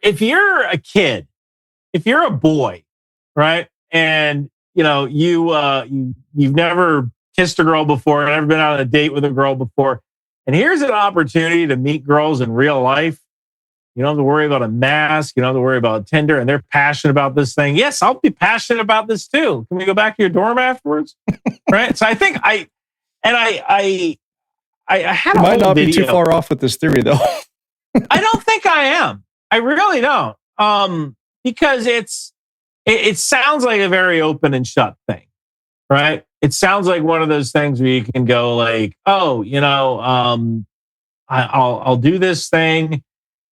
a kid, if you're a boy, right, and you've never kissed a girl before, never been on a date with a girl before, and here's an opportunity to meet girls in real life. You don't have to worry about a mask. You don't have to worry about Tinder, and they're passionate about this thing. Yes, I'll be passionate about this too. Can we go back to your dorm afterwards? Right. So I think I had a whole might not video. be too far off with this theory, though. I don't think I am. I really don't. Because it sounds like a very open and shut thing, right? It sounds like one of those things where you can go I'll do this thing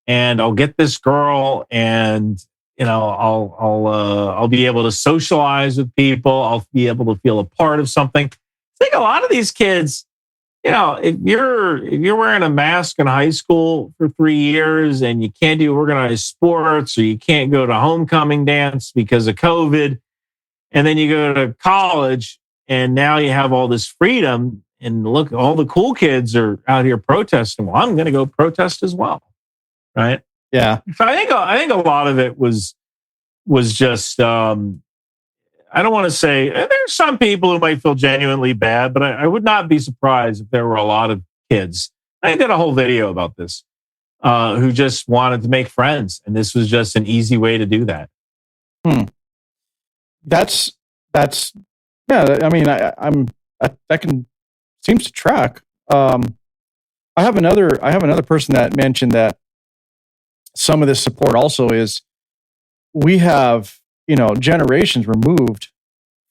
and I'll get this girl and I'll be able to socialize with people. I'll be able to feel a part of something. I think a lot of these kids, if you're wearing a mask in high school for 3 years and you can't do organized sports or you can't go to homecoming dance because of COVID, and then you go to college and now you have all this freedom and look, all the cool kids are out here protesting. Well, I'm going to go protest as well. Right. Yeah. So I think a lot of it was just, I don't want to say there's some people who might feel genuinely bad, but I would not be surprised if there were a lot of kids. I did a whole video about this, who just wanted to make friends. And this was just an easy way to do that. That's yeah. I mean, that seems to track. I have another person that mentioned that some of this support also is we have, generations removed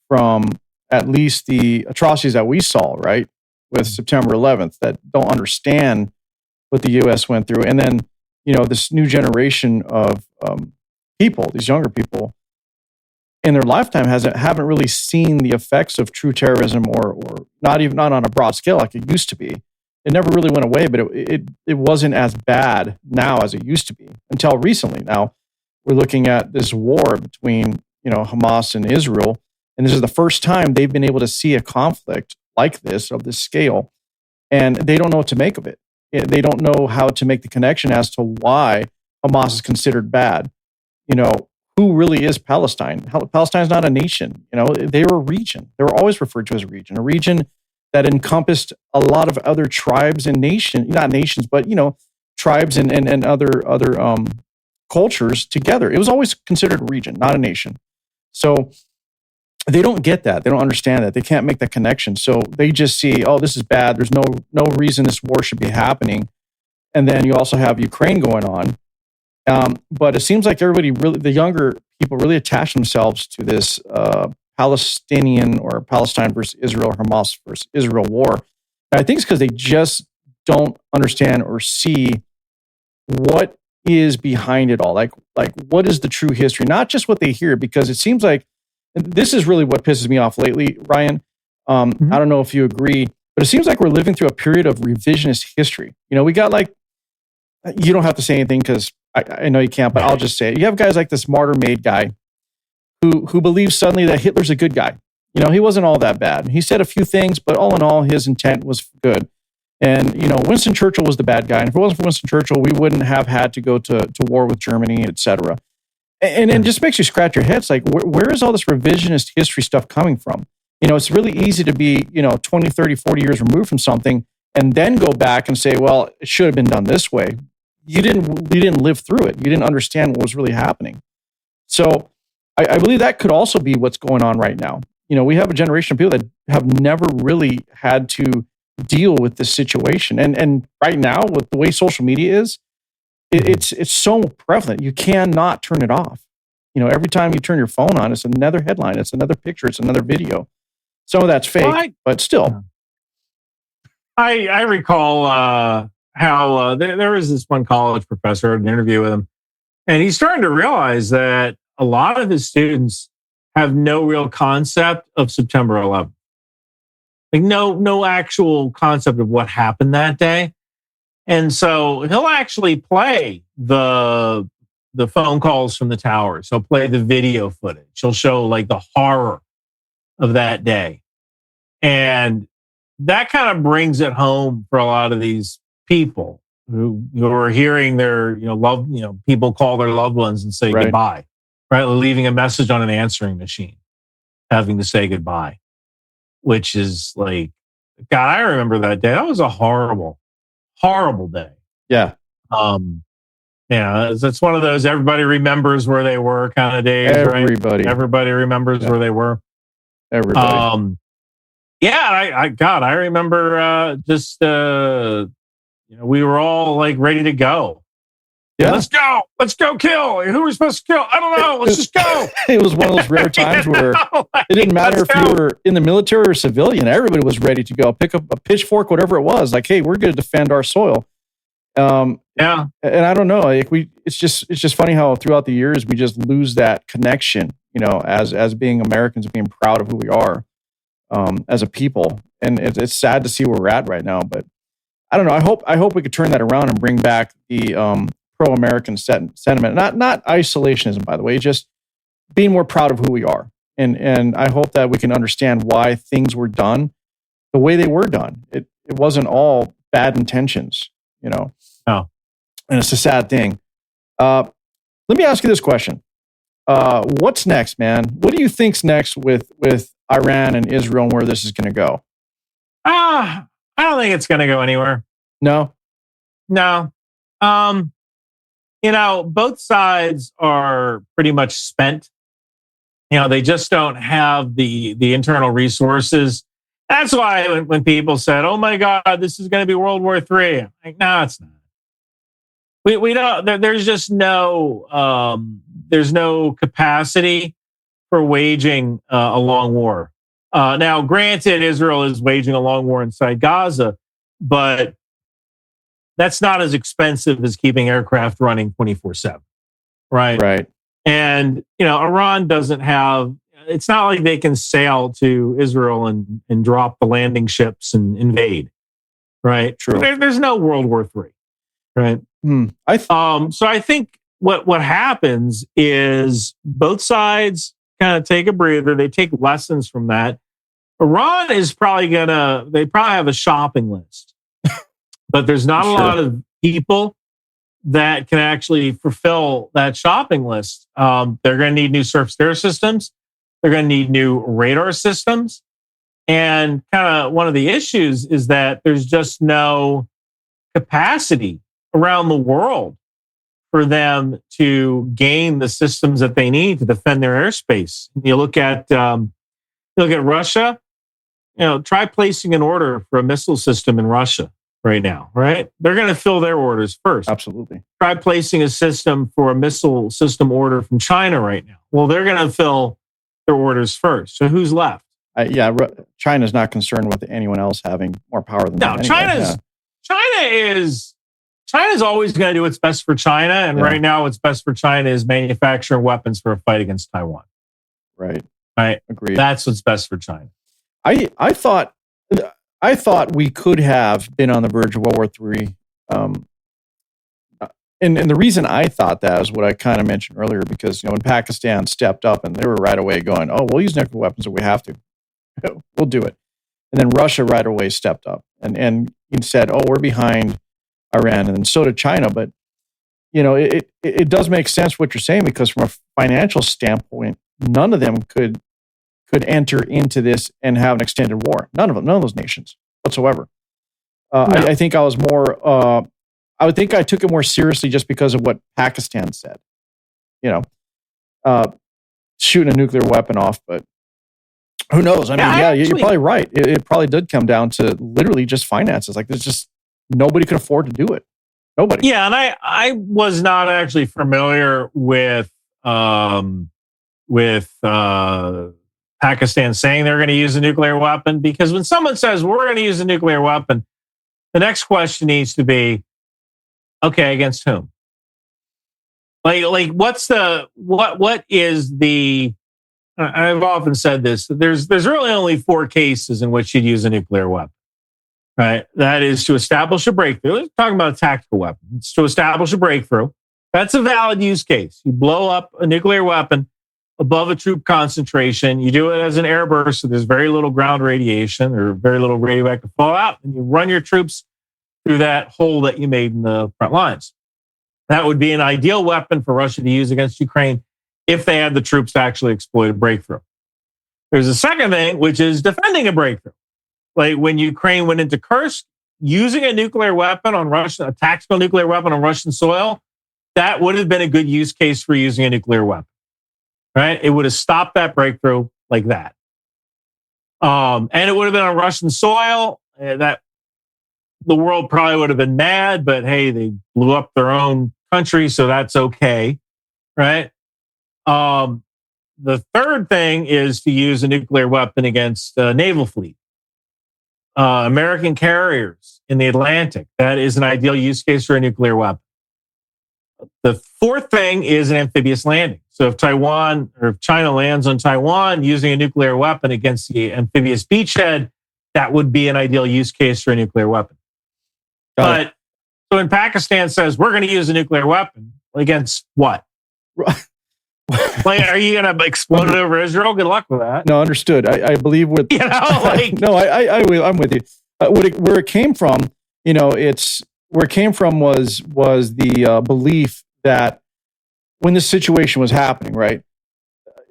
from at least the atrocities that we saw, right, with September 11th, that don't understand what the U.S. went through. And then, this new generation of people, these younger people, in their lifetime haven't really seen the effects of true terrorism or not on a broad scale like it used to be. It never really went away, but it wasn't as bad now as it used to be until recently. Now we're looking at this war between Hamas and Israel, and this is the first time they've been able to see a conflict like this, of this scale, and they don't know what to make of it. They don't know how to make the connection as to why Hamas is considered bad. Who really is Palestine? Palestine's not a nation. They were a region. They were always referred to as a region that encompassed a lot of other tribes and not nations, but tribes and other cultures together. It was always considered a region, not a nation. So they don't get that. They don't understand that. They can't make that connection. So they just see, oh, this is bad. There's no reason this war should be happening. And then you also have Ukraine going on. But it seems like the younger people really attach themselves to this Palestinian or Palestine versus Israel, Hamas versus Israel war. And I think it's because they just don't understand or see what is behind it all. Like what is the true history? Not just what they hear, because it seems like this is really what pisses me off lately, Ryan. I don't know if you agree, but it seems like we're living through a period of revisionist history. We got you don't have to say anything because I know you can't, but I'll just say it. You have guys like this Martyr Made guy who believes suddenly that Hitler's a good guy. He wasn't all that bad. He said a few things, but all in all, his intent was good. And, Winston Churchill was the bad guy. And if it wasn't for Winston Churchill, we wouldn't have had to go to war with Germany, et cetera. And it just makes you scratch your head. It's like, where is all this revisionist history stuff coming from? It's really easy to be, 20, 30, 40 years removed from something and then go back and say, well, it should have been done this way. You didn't live through it. You didn't understand what was really happening. So I believe that could also be what's going on right now. We have a generation of people that have never really had to deal with this situation. And right now, with the way social media is, it's so prevalent. You cannot turn it off. Every time you turn your phone on, it's another headline, it's another picture, it's another video. Some of that's fake, but still. I recall how there was this one college professor, I had an interview with him, and he's starting to realize that a lot of his students have no real concept of September 11th. Like no actual concept of what happened that day. And so he'll actually play the phone calls from the towers. He'll play the video footage. He'll show like the horror of that day. And that kind of brings it home for a lot of these people who are hearing their, people call their loved ones and say goodbye, right? Leaving a message on an answering machine, having to say goodbye, which is like, God, I remember that day. That was a horrible, horrible day. Yeah. It's one of those everybody remembers where they were kind of days, right? Everybody remembers where they were. Everybody. I remember we were all like ready to go. Yeah. Let's go kill. Who are we supposed to kill? I don't know. Let's just go. It was one of those rare times where it didn't matter if you were in the military or civilian. Everybody was ready to go. Pick up a pitchfork, whatever it was. Like, hey, we're going to defend our soil. And I don't know. Like it's just funny how throughout the years we just lose that connection. As being Americans, being proud of who we are as a people. And it's sad to see where we're at right now. But I don't know. I hope we could turn that around and bring back the pro-American sentiment, not isolationism, by the way, just being more proud of who we are. And I hope that we can understand why things were done the way they were done. It wasn't all bad intentions, No. And it's a sad thing. Let me ask you this question. What's next, man? What do you think's next with Iran and Israel and where this is going to go? I don't think it's going to go anywhere. No. Both sides are pretty much spent. They just don't have the internal resources. That's why when people said, "Oh my God, this is going to be World War III," I'm like, no, it's not. We don't. There's just there's no capacity for waging a long war. Now, granted, Israel is waging a long war inside Gaza, but that's not as expensive as keeping aircraft running 24/7, right? Right. And Iran doesn't have. It's not like they can sail to Israel and drop the landing ships and invade, right? True. There's no World War III, right? So I think what happens is both sides kind of take a breather. They take lessons from that. Iran is probably they probably have a shopping list, but there's not a lot of people that can actually fulfill that shopping list. They're going to need new surface-to-air systems. They're going to need new radar systems. And kind of one of the issues is that there's just no capacity around the world for them to gain the systems that they need to defend their airspace. You look at Russia. Try placing an order for a missile system in Russia right now, right? They're going to fill their orders first. Absolutely. Try placing a system for a missile system order from China right now. Well, they're going to fill their orders first. So who's left? China's not concerned with anyone else having more power than them. No, China's always going to do what's best for China. And right now, what's best for China is manufacturing weapons for a fight against Taiwan. Right. Agreed. That's what's best for China. I thought we could have been on the verge of World War III. And the reason I thought that is what I kind of mentioned earlier, because when Pakistan stepped up and they were right away going, "Oh, we'll use nuclear weapons if we have to. We'll do it." And then Russia right away stepped up and said, "Oh, we're behind Iran," and then so did China. But it does make sense what you're saying, because from a financial standpoint, none of them could enter into this and have an extended war. None of those nations whatsoever. No. I think I was more. I would think I took it more seriously just because of what Pakistan said. Shooting a nuclear weapon off, but who knows? I mean, you're probably right. It probably did come down to literally just finances. Like, there's just nobody could afford to do it. Nobody. Yeah, and I was not actually familiar with Pakistan saying they're going to use a nuclear weapon, because when someone says we're going to use a nuclear weapon, the next question needs to be, okay, against whom? Like what is the? I've often said this. There's really only 4 cases in which you'd use a nuclear weapon, right? That is to establish a breakthrough. We're talking about a tactical weapon. It's to establish a breakthrough. That's a valid use case. You blow up a nuclear weapon above a troop concentration. You do it as an airburst, so there's very little ground radiation or very little radioactive fallout, and you run your troops through that hole that you made in the front lines. That would be an ideal weapon for Russia to use against Ukraine if they had the troops to actually exploit a breakthrough. There's a second thing, which is defending a breakthrough. Like when Ukraine went into Kursk, using a nuclear weapon on a tactical nuclear weapon on Russian soil, that would have been a good use case for using a nuclear weapon, right? It would have stopped that breakthrough like that. And it would have been on Russian soil. That the world probably would have been mad, but hey, they blew up their own country, so that's okay, right? The third thing is to use a nuclear weapon against a naval fleet. American carriers in the Atlantic, that is an ideal use case for a nuclear weapon. The fourth thing is an amphibious landing. So if Taiwan or if China lands on Taiwan using a nuclear weapon against the amphibious beachhead, that would be an ideal use case for a nuclear weapon. But so when Pakistan says we're going to use a nuclear weapon against what? Like, are you going to explode it over Israel? Good luck with that. No, understood. I believe with no, I'm with you. Where it came from, was the belief that when this situation was happening, right,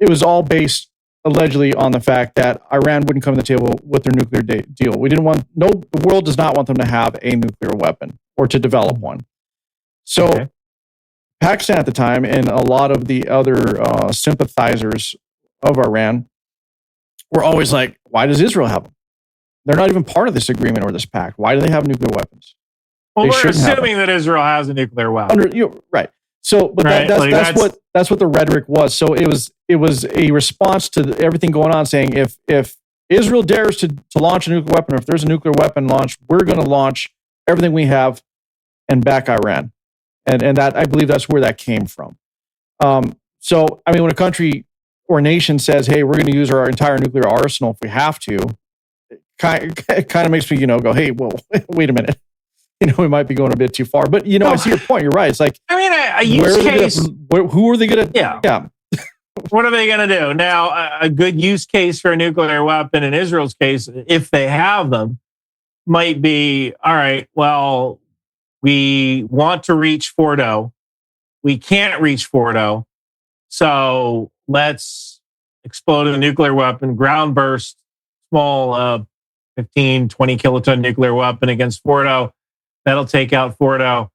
it was all based allegedly on the fact that Iran wouldn't come to the table with their nuclear deal. The world does not want them to have a nuclear weapon or to develop one. So Pakistan at the time and a lot of the other sympathizers of Iran were always like, why does Israel have them? They're not even part of this agreement or this pact. Why do they have nuclear weapons? Well, we're assuming that Israel has a nuclear weapon. Right. So, but right? that's what the rhetoric was. So it was a response to everything going on, saying if Israel dares to launch a nuclear weapon, or if there's a nuclear weapon launched, we're going to launch everything we have and back Iran. And that, I believe that's where that came from. So, I mean, when a country or a nation says, hey, we're going to use our entire nuclear arsenal if we have to, it kind of makes me, go, hey, well, wait a minute. We might be going a bit too far. But, I see your point. You're right. It's like, I mean, a use case. Who are they going to? Yeah. What are they going to do? Now, a good use case for a nuclear weapon in Israel's case, if they have them, might be, all right, well, we want to reach Fordo. We can't reach Fordo. So let's explode a nuclear weapon, ground burst, small 15, 20 kiloton nuclear weapon against Fordo. That'll take out Fordo.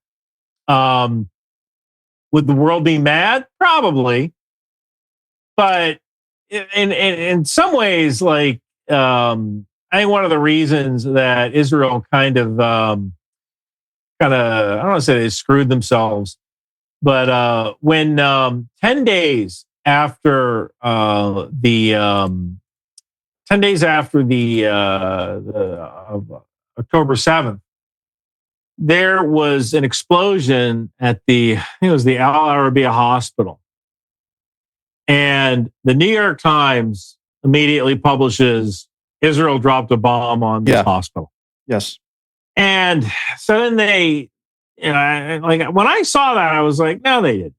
Would the world be mad? Probably. But in some ways, like, I think one of the reasons that Israel I don't want to say they screwed themselves, but when 10 days after October 7th, there was an explosion at I think it was the Al Arabiya hospital. And the New York Times immediately publishes Israel dropped a bomb on this hospital. Yes. And so then they, like when I saw that, I was like, no, they didn't.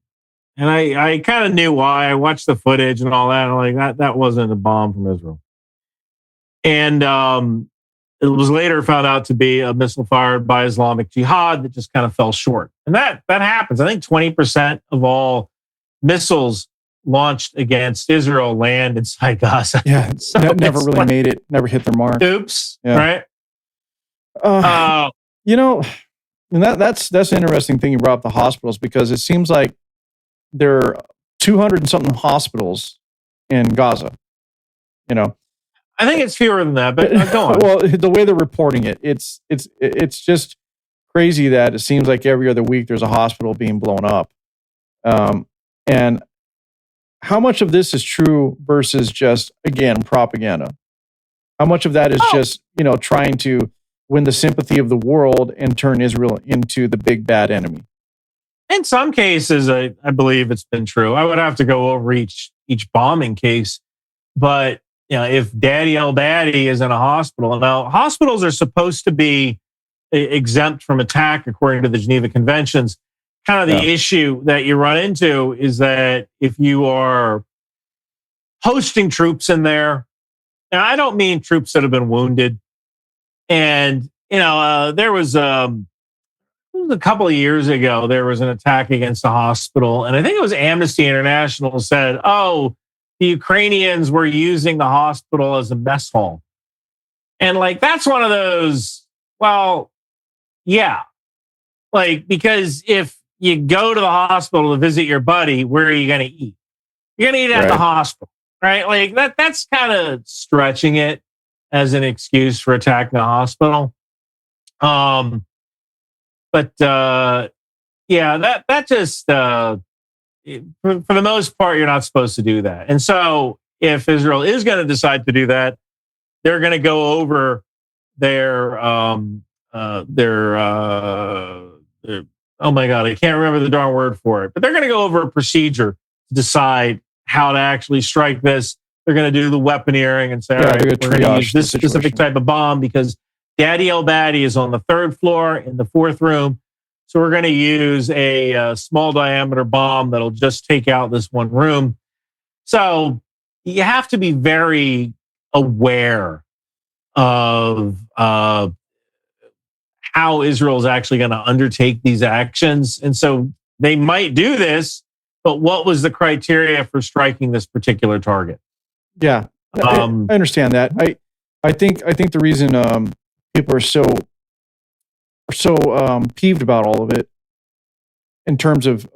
And I kind of knew why. I watched the footage and all that. And I'm like, that wasn't a bomb from Israel. And it was later found out to be a missile fired by Islamic Jihad that just kind of fell short. And that happens. I think 20% of all missiles launched against Israel land inside Gaza. Yeah, so never really made it, never hit their mark. Oops, right? And that's an interesting thing you brought up, the hospitals, because it seems like there are 200 and something hospitals in Gaza. I think it's fewer than that, but go on. Well, the way they're reporting it, it's just crazy that it seems like every other week there's a hospital being blown up. And how much of this is true versus just, again, propaganda? How much of that is just, trying to win the sympathy of the world and turn Israel into the big bad enemy? In some cases, I believe it's been true. I would have to go over each bombing case. But, if Daddy El-Daddy is in a hospital, now hospitals are supposed to be exempt from attack according to the Geneva Conventions. Kind of the issue that you run into is that if you are hosting troops in there, now I don't mean troops that have been wounded. And, there was a couple of years ago, there was an attack against a hospital. And I think it was Amnesty International said, the Ukrainians were using the hospital as a mess hall. And that's one of those, well, yeah. Because if you go to the hospital to visit your buddy, where are you going to eat? You're going to eat at the hospital, right? That's kind of stretching it as an excuse for attacking a hospital. That just, for the most part, you're not supposed to do that. And so if Israel is going to decide to do that, they're going to go over their oh my God, I can't remember the darn word for it, but they're going to go over a procedure to decide how to actually strike this. They're going to do the weaponeering and say, all right, we're going to use this specific type of bomb because Daddy El-Daddy is on the 3rd floor in the 4th room. So we're going to use a small diameter bomb that'll just take out this one room. So you have to be very aware of how Israel is actually going to undertake these actions. And so they might do this, but what was the criteria for striking this particular target? Yeah, I understand that. I think the reason people are so peeved about all of it, in terms of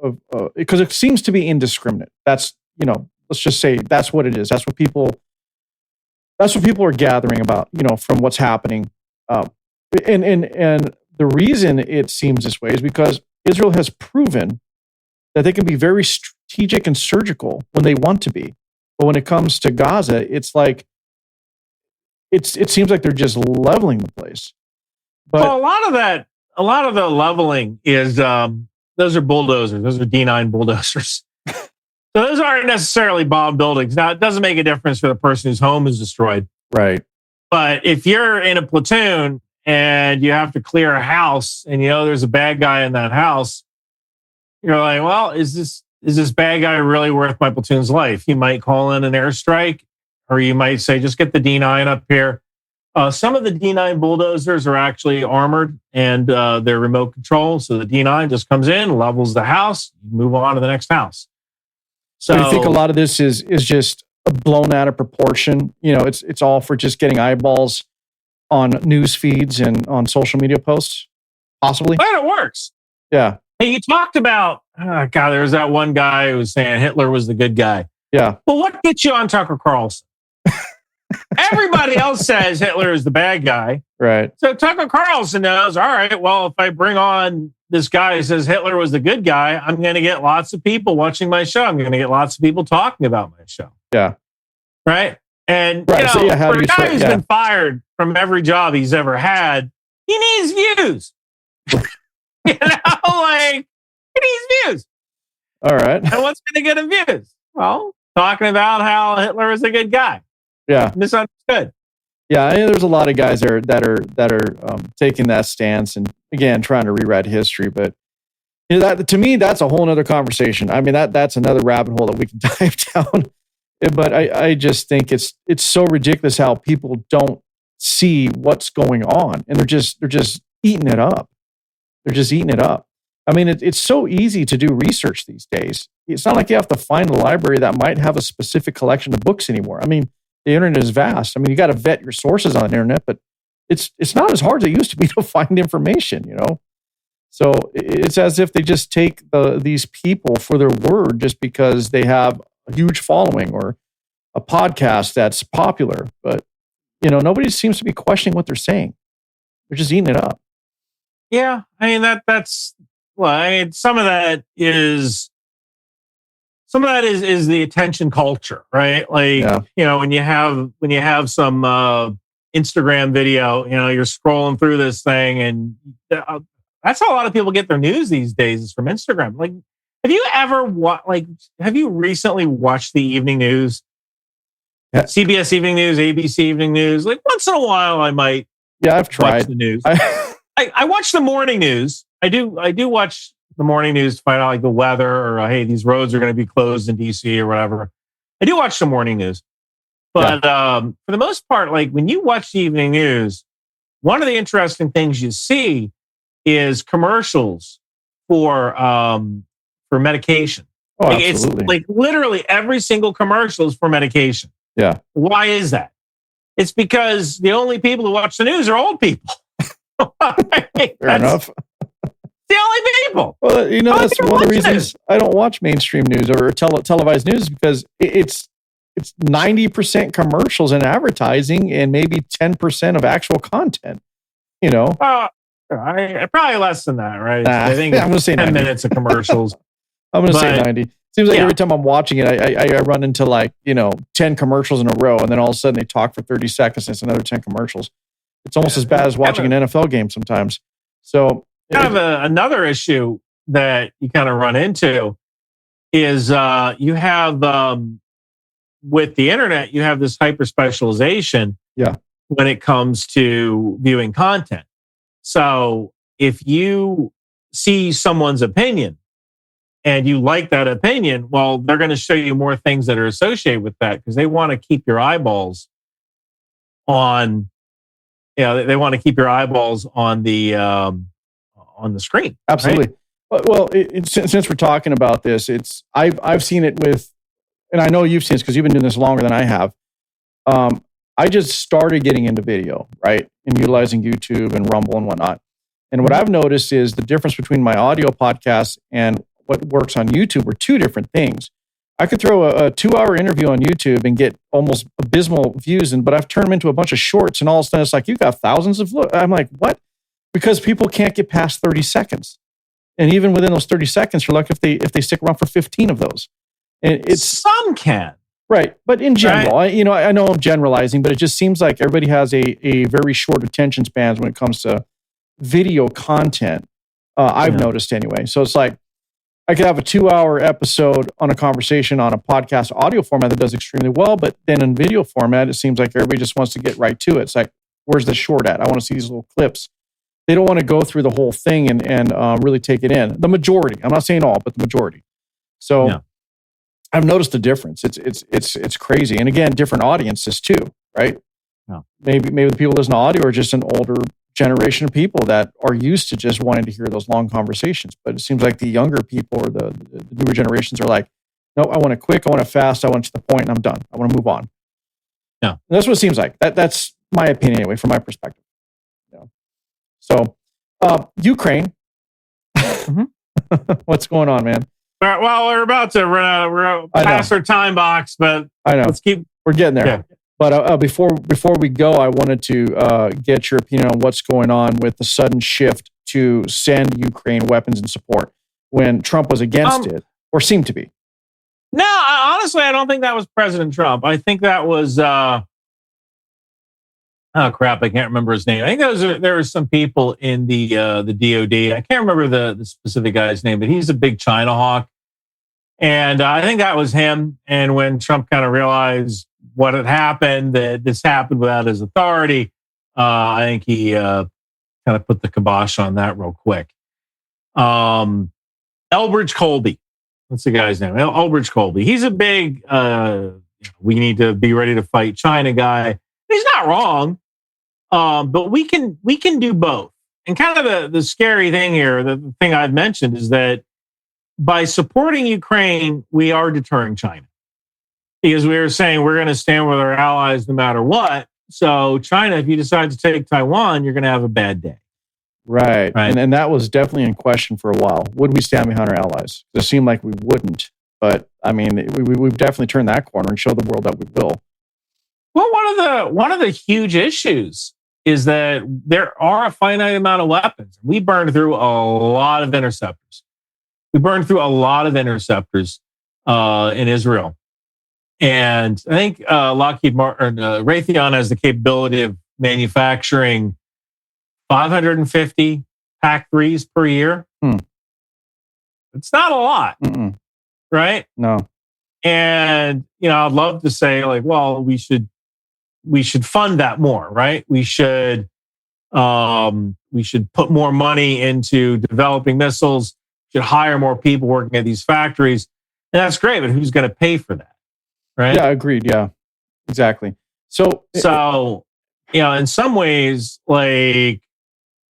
because it seems to be indiscriminate. That's, let's just say that's what it is. That's what people are gathering about, from what's happening. And the reason it seems this way is because Israel has proven that they can be very strategic and surgical when they want to be. But when it comes to Gaza, it's like, it seems like they're just leveling the place. But a lot of the leveling is, those are bulldozers. Those are D9 bulldozers. So those aren't necessarily bomb buildings. Now, it doesn't make a difference for the person whose home is destroyed. Right. But if you're in a platoon and you have to clear a house and there's a bad guy in that house, you're like, well, is this is this bad guy really worth my platoon's life? You might call in an airstrike, or you might say, just get the D9 up here. Some of the D9 bulldozers are actually armored and they're remote control. So the D9 just comes in, levels the house, move on to the next house. So I think a lot of this is just blown out of proportion. You know, it's all for just getting eyeballs on news feeds and on social media posts, possibly. But it works. Yeah. Hey, you talked about, there was that one guy who was saying Hitler was the good guy. Yeah. Well, what gets you on Tucker Carlson? Everybody else says Hitler is the bad guy. Right. So Tucker Carlson knows, all right, well, if I bring on this guy who says Hitler was the good guy, I'm going to get lots of people watching my show. I'm going to get lots of people talking about my show. Yeah. Right. And, right. you know, for a guy who's been fired from every job he's ever had, he needs views. You know, like, he needs views. All right. And what's going to get him views? Well, talking about how Hitler is a good guy. Yeah. Misunderstood. Yeah, I mean, there's a lot of guys that are taking that stance and again trying to rewrite history. But you know, that to me, that's a whole other conversation. I mean, that's another rabbit hole that we can dive down. But I just think it's so ridiculous how people don't see what's going on, and they're just eating it up. They're just eating it up. I mean, it's so easy to do research these days. It's not like you have to find a library that might have a specific collection of books anymore. I mean, the internet is vast. I mean, you got to vet your sources on the internet, but it's not as hard as it used to be to find information, you know? So it's as if they just take these people for their word just because they have a huge following or a podcast that's popular. But, you know, nobody seems to be questioning what they're saying. They're just eating it up. Yeah. I mean, that's, well, I mean, some of that is the attention culture, right? Like, you know, when you have some Instagram video, you know, you're scrolling through this thing, and that's how a lot of people get their news these days is from Instagram. Like, have you recently watched the evening news? Yeah. CBS Evening News, ABC Evening News. Like, once in a while, I might. Yeah, I've tried watch the news. I watch the morning news. I do watch the morning news to find out like the weather or hey, these roads are going to be closed in DC or whatever. I do watch the morning news, but for the most part, like when you watch the evening news, one of the interesting things you see is commercials for medication. Oh, like, absolutely. It's like literally every single commercial is for medication. Yeah. Why is that? It's because the only people who watch the news are old people. Fair enough. The only people. Well, you know, that's one of the reasons I don't watch mainstream news or televised news, because it's 90% commercials and advertising and maybe 10% of actual content. You know, probably less than that, right? I think I'm going to say 10 90. minutes of commercials. I'm going to say 90. Seems like every time I'm watching it, I run into like, you know, 10 commercials in a row, and then all of a sudden they talk for 30 seconds and it's another 10 commercials. It's almost as bad as watching an NFL game sometimes. So another issue that you kind of run into is you have with the internet, you have this hyper specialization when it comes to viewing content. So if you see someone's opinion and you like that opinion, well, they're going to show you more things that are associated with that because they want to keep your eyeballs on. Yeah, they want to keep your eyeballs on the screen. Absolutely. Right? Well, since we're talking about this, I've seen it with, and I know you've seen this because you've been doing this longer than I have. I just started getting into video, right, and utilizing YouTube and Rumble and whatnot. And what I've noticed is the difference between my audio podcast and what works on YouTube are two different things. I could throw a 2-hour interview on YouTube and get almost abysmal views, but I've turned them into a bunch of shorts, and all of a sudden it's like, you've got thousands of I'm like, what? Because people can't get past 30 seconds. And even within those 30 seconds, you're lucky if they stick around for 15 of those. And some can. Right. But in general, I know I'm generalizing, but it just seems like everybody has a very short attention spans when it comes to video content. I've noticed anyway. So it's like, I could have a 2-hour episode on a conversation on a podcast audio format that does extremely well, but then in video format, it seems like everybody just wants to get right to it. It's like, where's the short at? I want to see these little clips. They don't want to go through the whole thing and really take it in. The majority, I'm not saying all, but the majority. So Yeah. I've noticed the difference. It's crazy. And again, different audiences too, right? Yeah. Maybe the people listening to audio are just an older generation of people that are used to just wanting to hear those long conversations. But it seems like the younger people or the newer generations are like, no, I want it quick, I want it fast, I want it to the point, and I'm done. I want to move on. Yeah. And that's what it seems like. That's my opinion anyway, from my perspective. Yeah. So Ukraine. What's going on, man? Well, we're about to run out. We're past our time box, but I know we're getting there. Yeah. But before we go, I wanted to get your opinion on what's going on with the sudden shift to send Ukraine weapons and support when Trump was against it, or seemed to be. No, honestly, I don't think that was President Trump. I think that was oh crap, I can't remember his name. I think there were some people in the DOD. I can't remember the specific guy's name, but he's a big China hawk, and I think that was him. And when Trump kind of realized what had happened, that this happened without his authority, I think he kind of put the kibosh on that real quick. Elbridge Colby. What's the guy's name? Elbridge Colby. He's a big, we need to be ready to fight China guy. He's not wrong, but we can do both. And kind of the scary thing here, the thing I've mentioned is that by supporting Ukraine, we are deterring China. Because we were saying we're going to stand with our allies no matter what. So China, if you decide to take Taiwan, you're going to have a bad day. Right. And that was definitely in question for a while. Would we stand behind our allies? It seemed like we wouldn't. But I mean, we've definitely turned that corner and showed the world that we will. Well, one of the huge issues is that there are a finite amount of weapons. We burned through a lot of interceptors. We burned through a lot of interceptors in Israel. And I think Lockheed Martin, Raytheon has the capability of manufacturing 550 PAC-3s per year. It's not a lot, right? No. And, I'd love to say like, well, we should fund that more, right? We should put more money into developing missiles, should hire more people working at these factories. And that's great, but who's going to pay for that? Right? Yeah, agreed. Yeah, exactly. So, in some ways, like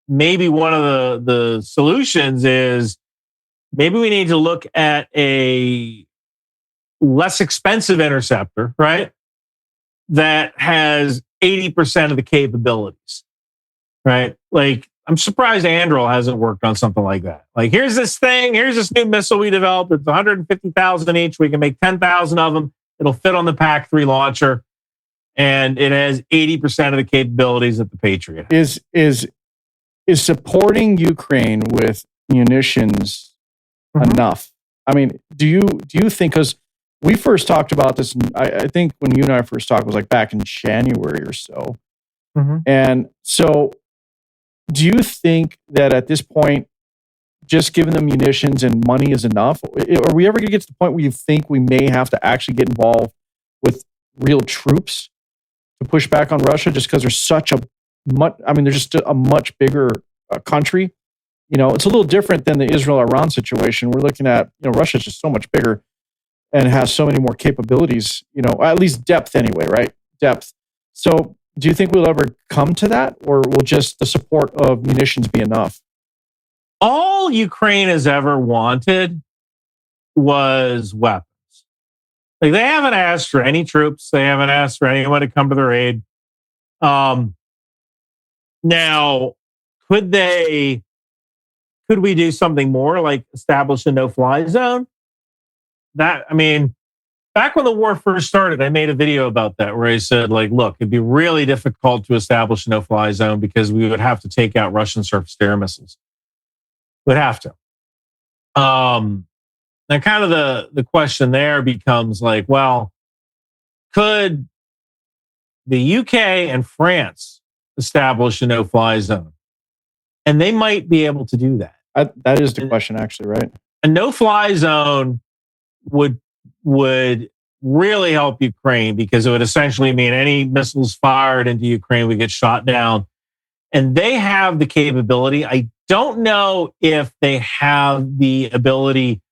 maybe one of the solutions is maybe we need to look at a less expensive interceptor, right? That has 80% of the capabilities, right? Like, I'm surprised Anduril hasn't worked on something like that. Like, here's this new missile we developed. It's 150,000 each. We can make 10,000 of them. It'll fit on the PAC-3 launcher, and it has 80% of the capabilities that the Patriot has. Is supporting Ukraine with munitions enough? I mean, do you think, because we first talked about this, I think when you and I first talked was like back in January or so. And so do you think that at this point, just giving them munitions and money is enough? Are we ever going to get to the point where you think we may have to actually get involved with real troops to push back on Russia just because there's they're just a much bigger country? It's a little different than the Israel-Iran situation. We're looking at, Russia's just so much bigger and has so many more capabilities, at least depth anyway, right? Depth. So do you think we'll ever come to that, or will just the support of munitions be enough? All Ukraine has ever wanted was weapons. Like, they haven't asked for any troops. They haven't asked for anyone to come to their aid. Now, could we do something more, like establish a no-fly zone? Back when the war first started, I made a video about that where I said, like, look, it'd be really difficult to establish a no-fly zone because we would have to take out Russian surface-to-air missiles. Would have to. Now, kind of the question there becomes like, well, could the UK and France establish a no-fly zone? And they might be able to do that. That is the question, actually, right? A no-fly zone would really help Ukraine, because it would essentially mean any missiles fired into Ukraine would get shot down. And they have the capability. I don't know if they have the ability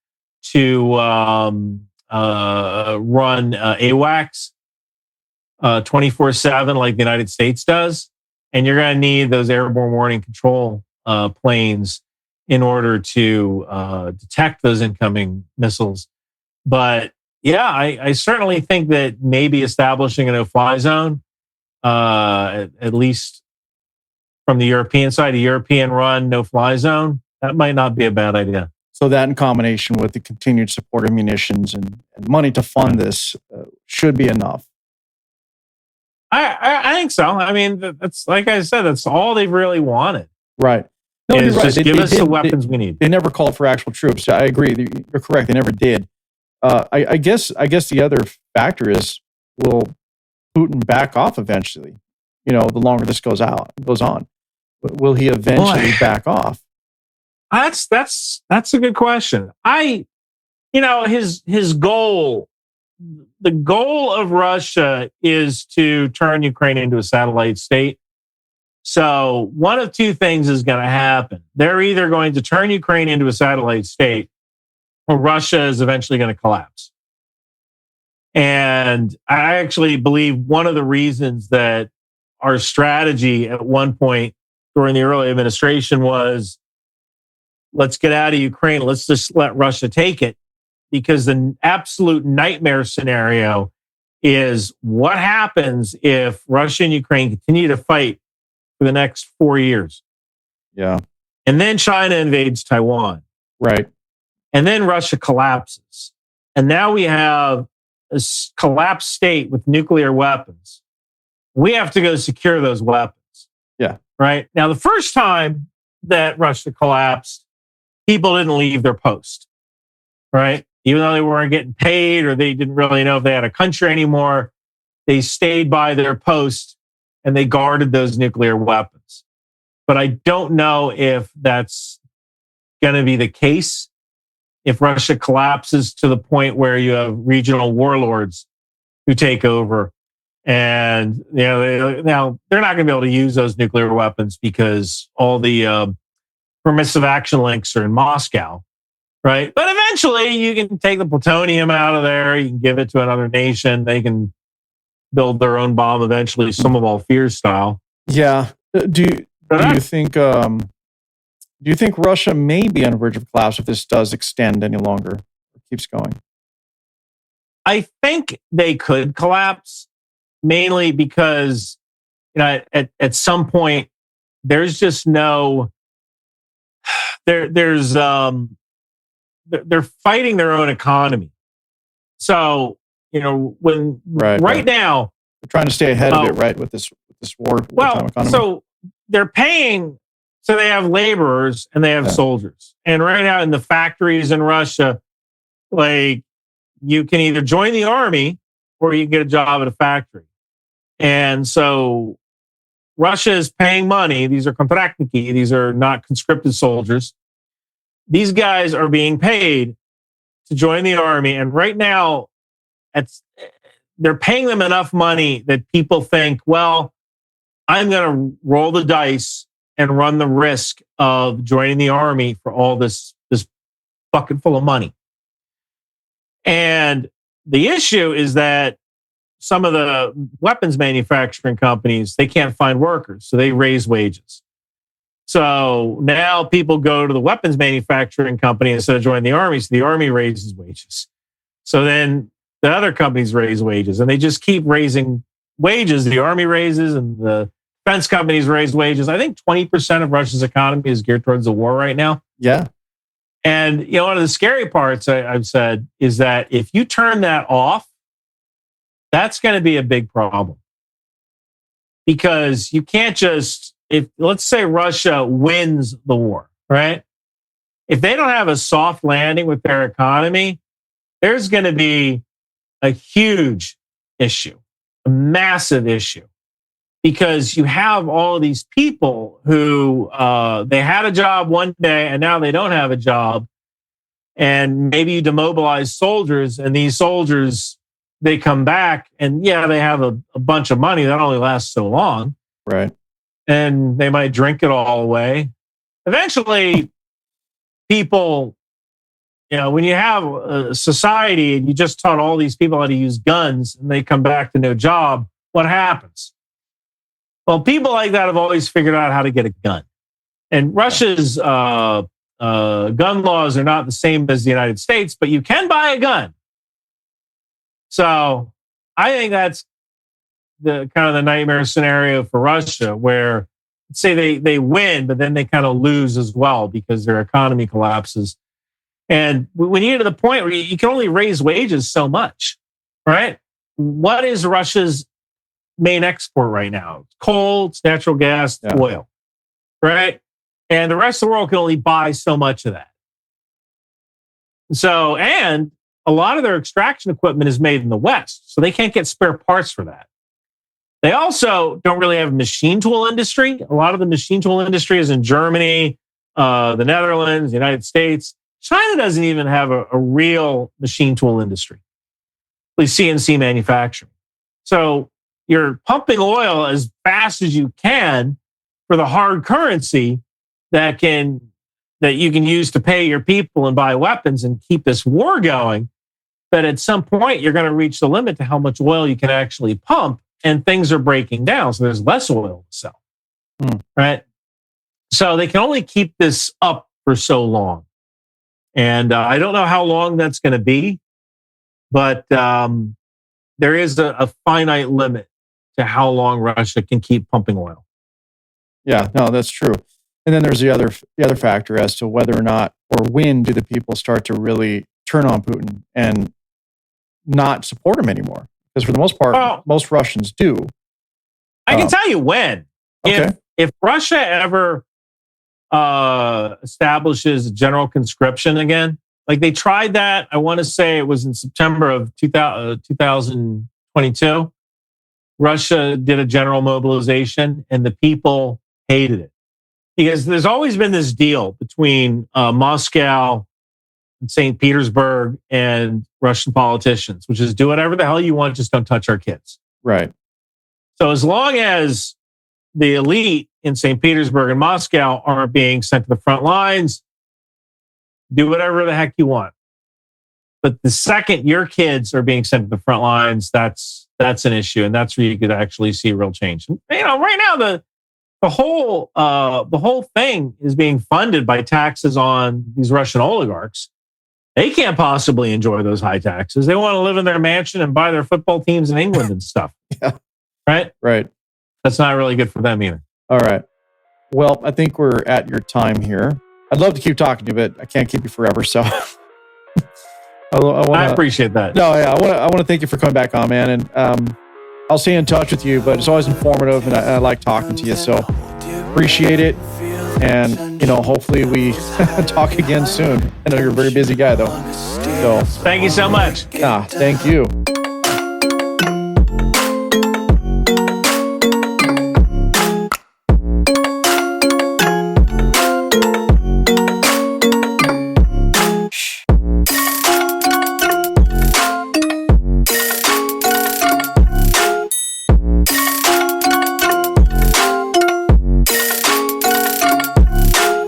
to run AWACS 24/7 like the United States does. And you're going to need those airborne warning control planes in order to detect those incoming missiles. But yeah, I certainly think that maybe establishing a no-fly zone, at least from the European side, a European-run no-fly zone, that might not be a bad idea. So that in combination with the continued support of munitions and money to fund this should be enough. I think so. I mean, that's like I said, that's all they've really wanted. Right. No, Is you're right. just give us the weapons we need. They never called for actual troops. I agree. You're correct. They never did. I guess the other factor is, will Putin back off eventually? The longer this goes on. Will he eventually back off? That's a good question. His goal, the goal of Russia is to turn Ukraine into a satellite state. So one of two things is going to happen. They're either going to turn Ukraine into a satellite state, or Russia is eventually going to collapse. And I actually believe one of the reasons that our strategy at one point during the early administration was, let's get out of Ukraine, let's just let Russia take it, because the absolute nightmare scenario is what happens if Russia and Ukraine continue to fight for the next 4 years. Yeah. And then China invades Taiwan. Right. And then Russia collapses. And now we have a collapsed state with nuclear weapons. We have to go secure those weapons. Yeah. Right. Now, the first time that Russia collapsed, people didn't leave their post. Right. Even though they weren't getting paid or they didn't really know if they had a country anymore, they stayed by their post and they guarded those nuclear weapons. But I don't know if that's going to be the case if Russia collapses to the point where you have regional warlords who take over. And now they're not going to be able to use those nuclear weapons because all the permissive action links are in Moscow, right? But eventually you can take the plutonium out of there, you can give it to another nation, they can build their own bomb eventually, some of all fears style. Yeah. Do you think Russia may be on the verge of collapse if this does extend any longer or keeps going? I think they could collapse, mainly because at some point there's just no they're fighting their own economy. So when right now they're trying to stay ahead of it, right, with this war. Well, so they're paying. So they have laborers and they have soldiers. And right now in the factories in Russia, like, you can either join the army or you can get a job at a factory. And so Russia is paying money. These are kontrakniki. These are not conscripted soldiers. These guys are being paid to join the army. And right now, they're paying them enough money that people think, well, I'm going to roll the dice and run the risk of joining the army for all this bucket full of money. And the issue is that some of the weapons manufacturing companies, they can't find workers, so they raise wages. So now people go to the weapons manufacturing company instead of joining the army, so the army raises wages. So then the other companies raise wages, and they just keep raising wages. The army raises and the defense companies raise wages. I think 20% of Russia's economy is geared towards the war right now. Yeah. And one of the scary parts I've said is that if you turn that off, that's going to be a big problem. Because you can't just, let's say Russia wins the war, right? If they don't have a soft landing with their economy, there's going to be a huge issue, a massive issue. Because you have all of these people who they had a job one day and now they don't have a job. And maybe you demobilize soldiers, and these soldiers, they come back and they have a bunch of money that only lasts so long. Right. And they might drink it all away. Eventually, people when you have a society and you just taught all these people how to use guns and they come back to no job, what happens? Well, people like that have always figured out how to get a gun. And Russia's gun laws are not the same as the United States, but you can buy a gun. So I think that's the kind of the nightmare scenario for Russia, where let's say they win, but then they kind of lose as well because their economy collapses. And when you get to the point where you can only raise wages so much, right? What is Russia's main export right now? It's coal, it's natural gas, it's oil, right? And the rest of the world can only buy so much of that. So, and a lot of their extraction equipment is made in the West, so they can't get spare parts for that. They also don't really have a machine tool industry. A lot of the machine tool industry is in Germany, the Netherlands, the United States. China doesn't even have a real machine tool industry, at least CNC manufacturing. So you're pumping oil as fast as you can for the hard currency that you can use to pay your people and buy weapons and keep this war going. But at some point, you're going to reach the limit to how much oil you can actually pump, and things are breaking down. So there's less oil to sell, right? So they can only keep this up for so long. And I don't know how long that's going to be, but there is a finite limit to how long Russia can keep pumping oil. Yeah, no, that's true. And then there's the other factor as to whether or not or when do the people start to really turn on Putin and not support him anymore. Because for the most part, most Russians do. I can tell you when. Okay. If Russia ever establishes general conscription again, like they tried that, I want to say it was in September of 2022. Russia did a general mobilization and the people hated it. Because there's always been this deal between Moscow and St. Petersburg and Russian politicians, which is do whatever the hell you want, just don't touch our kids. Right. So as long as the elite in St. Petersburg and Moscow aren't being sent to the front lines, do whatever the heck you want. But the second your kids are being sent to the front lines, that's an issue, and that's where you could actually see real change. And, right now the whole thing is being funded by taxes on these Russian oligarchs. They can't possibly enjoy those high taxes. They want to live in their mansion and buy their football teams in England and stuff. Yeah. Right? Right. That's not really good for them either. All right. Well, I think we're at your time here. I'd love to keep talking to you, but I can't keep you forever. So I appreciate that. No, yeah, I want to thank you for coming back on, man. And I'll stay in touch with you, but it's always informative, and I like talking to you. So appreciate it. And, hopefully we talk again soon. I know you're a very busy guy, though. So thank you so much. Thank you.